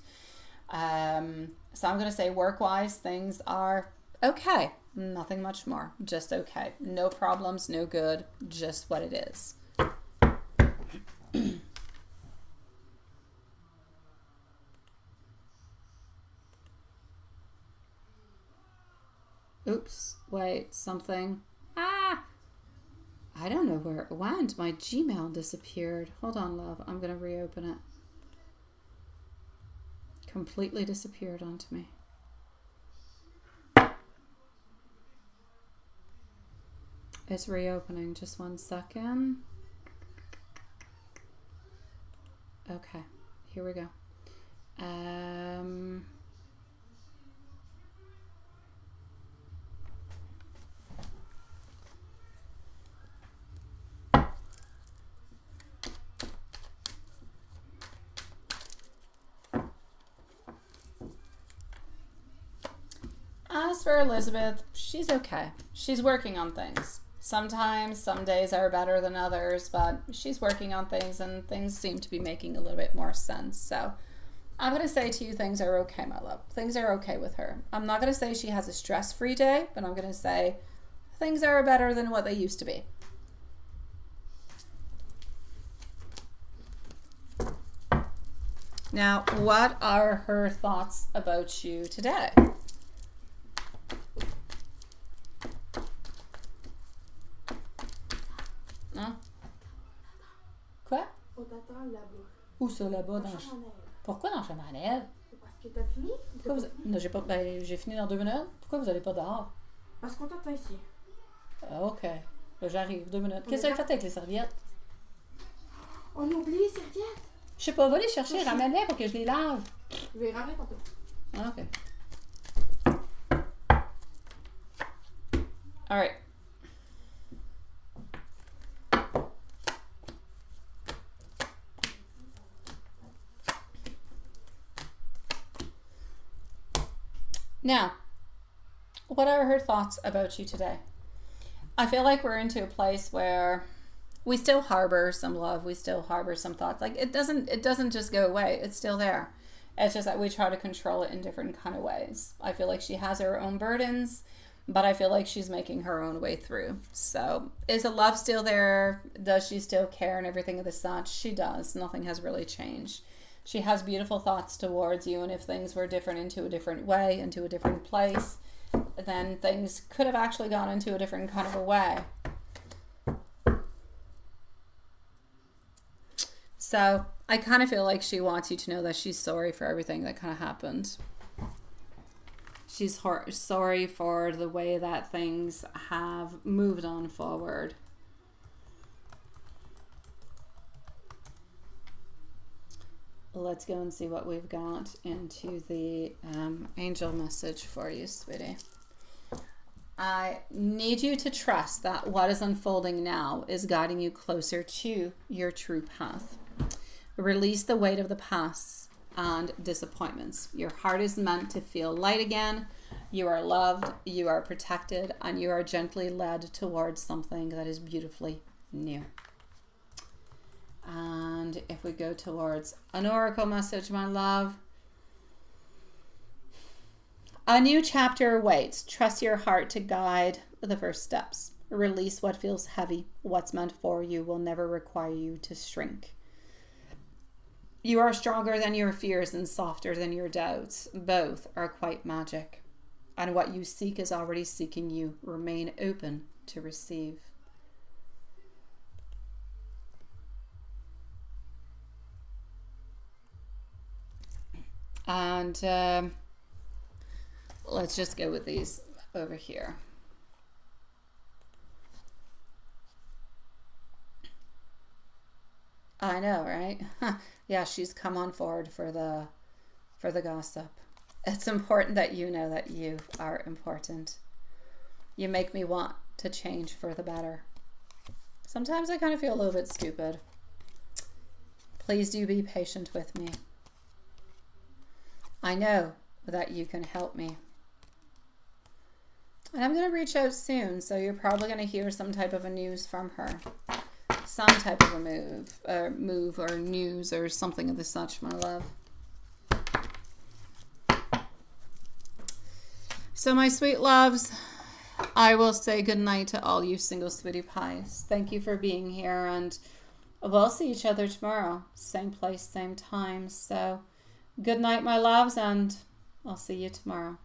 So I'm going to say work-wise, things are okay. Nothing much more. Just okay. No problems, no good. Just what it is. Oops. Wait, something. I don't know where it went. My Gmail disappeared. Hold on, love. I'm going to reopen it. Completely disappeared onto me. It's reopening. Just 1 second. Okay, here we go. As for Elizabeth, she's okay. She's working on things. Sometimes, some days are better than others, but she's working on things and things seem to be making a little bit more sense. So I'm going to say to you, things are okay, my love. Things are okay with her. I'm not going to say she has a stress-free day, but I'm going to say things are better than what they used to be. Now, what are her thoughts about you today? Hein? Quoi? On t'attend là-bas. Où ça, là-bas? Dans la chambre à Noël. Pourquoi dans la chambre à Noël? Parce que t'as fini? Pourquoi vous... Non, j'ai pas... Ben, j'ai fini dans 2 minutes. Pourquoi vous allez pas dehors? Parce qu'on t'attend ici. Ah, OK. Là, j'arrive. 2 minutes. Qu'est-ce que vous faites avec les serviettes? On a oublié les serviettes. Je sais pas, va les chercher, ramène-les pour que je les lave. Je vais les ramener tantôt. Ah, OK. All right. Now, what are her thoughts about you today? I feel like we're into a place where we still harbor some love. We still harbor some thoughts. Like it doesn't just go away. It's still there. It's just that we try to control it in different kind of ways. I feel like she has her own burdens, but I feel like she's making her own way through. So is the love still there? Does she still care and everything of the such? She does. Nothing has really changed. She has beautiful thoughts towards you, and if things were different into a different way, into a different place, then things could have actually gone into a different kind of a way. So I kind of feel like she wants you to know that she's sorry for everything that kind of happened. She's sorry for the way that things have moved on forward. Let's go and see what we've got into the angel message for you, sweetie. I need you to trust that what is unfolding now is guiding you closer to your true path. Release the weight of the past and disappointments. Your heart is meant to feel light again. You are loved, you are protected, and you are gently led towards something that is beautifully new. And if we go towards an oracle message, my love, a new chapter awaits. Trust your heart to guide the first steps. Release what feels heavy. What's meant for you will never require you to shrink. You are stronger than your fears and softer than your doubts. Both are quite magic. And what you seek is already seeking you. Remain open to receive. And let's just go with these over here. I know, right? Yeah, she's come on forward for the gossip. It's important that you know that you are important. You make me want to change for the better. Sometimes I kind of feel a little bit stupid. Please do be patient with me. I know that you can help me. And I'm going to reach out soon, so you're probably going to hear some type of a news from her. Some type of a move or news or something of the such, my love. So my sweet loves, I will say goodnight to all you single sweetie pies. Thank you for being here, and we'll see each other tomorrow. Same place, same time. So good night, my loves, and I'll see you tomorrow.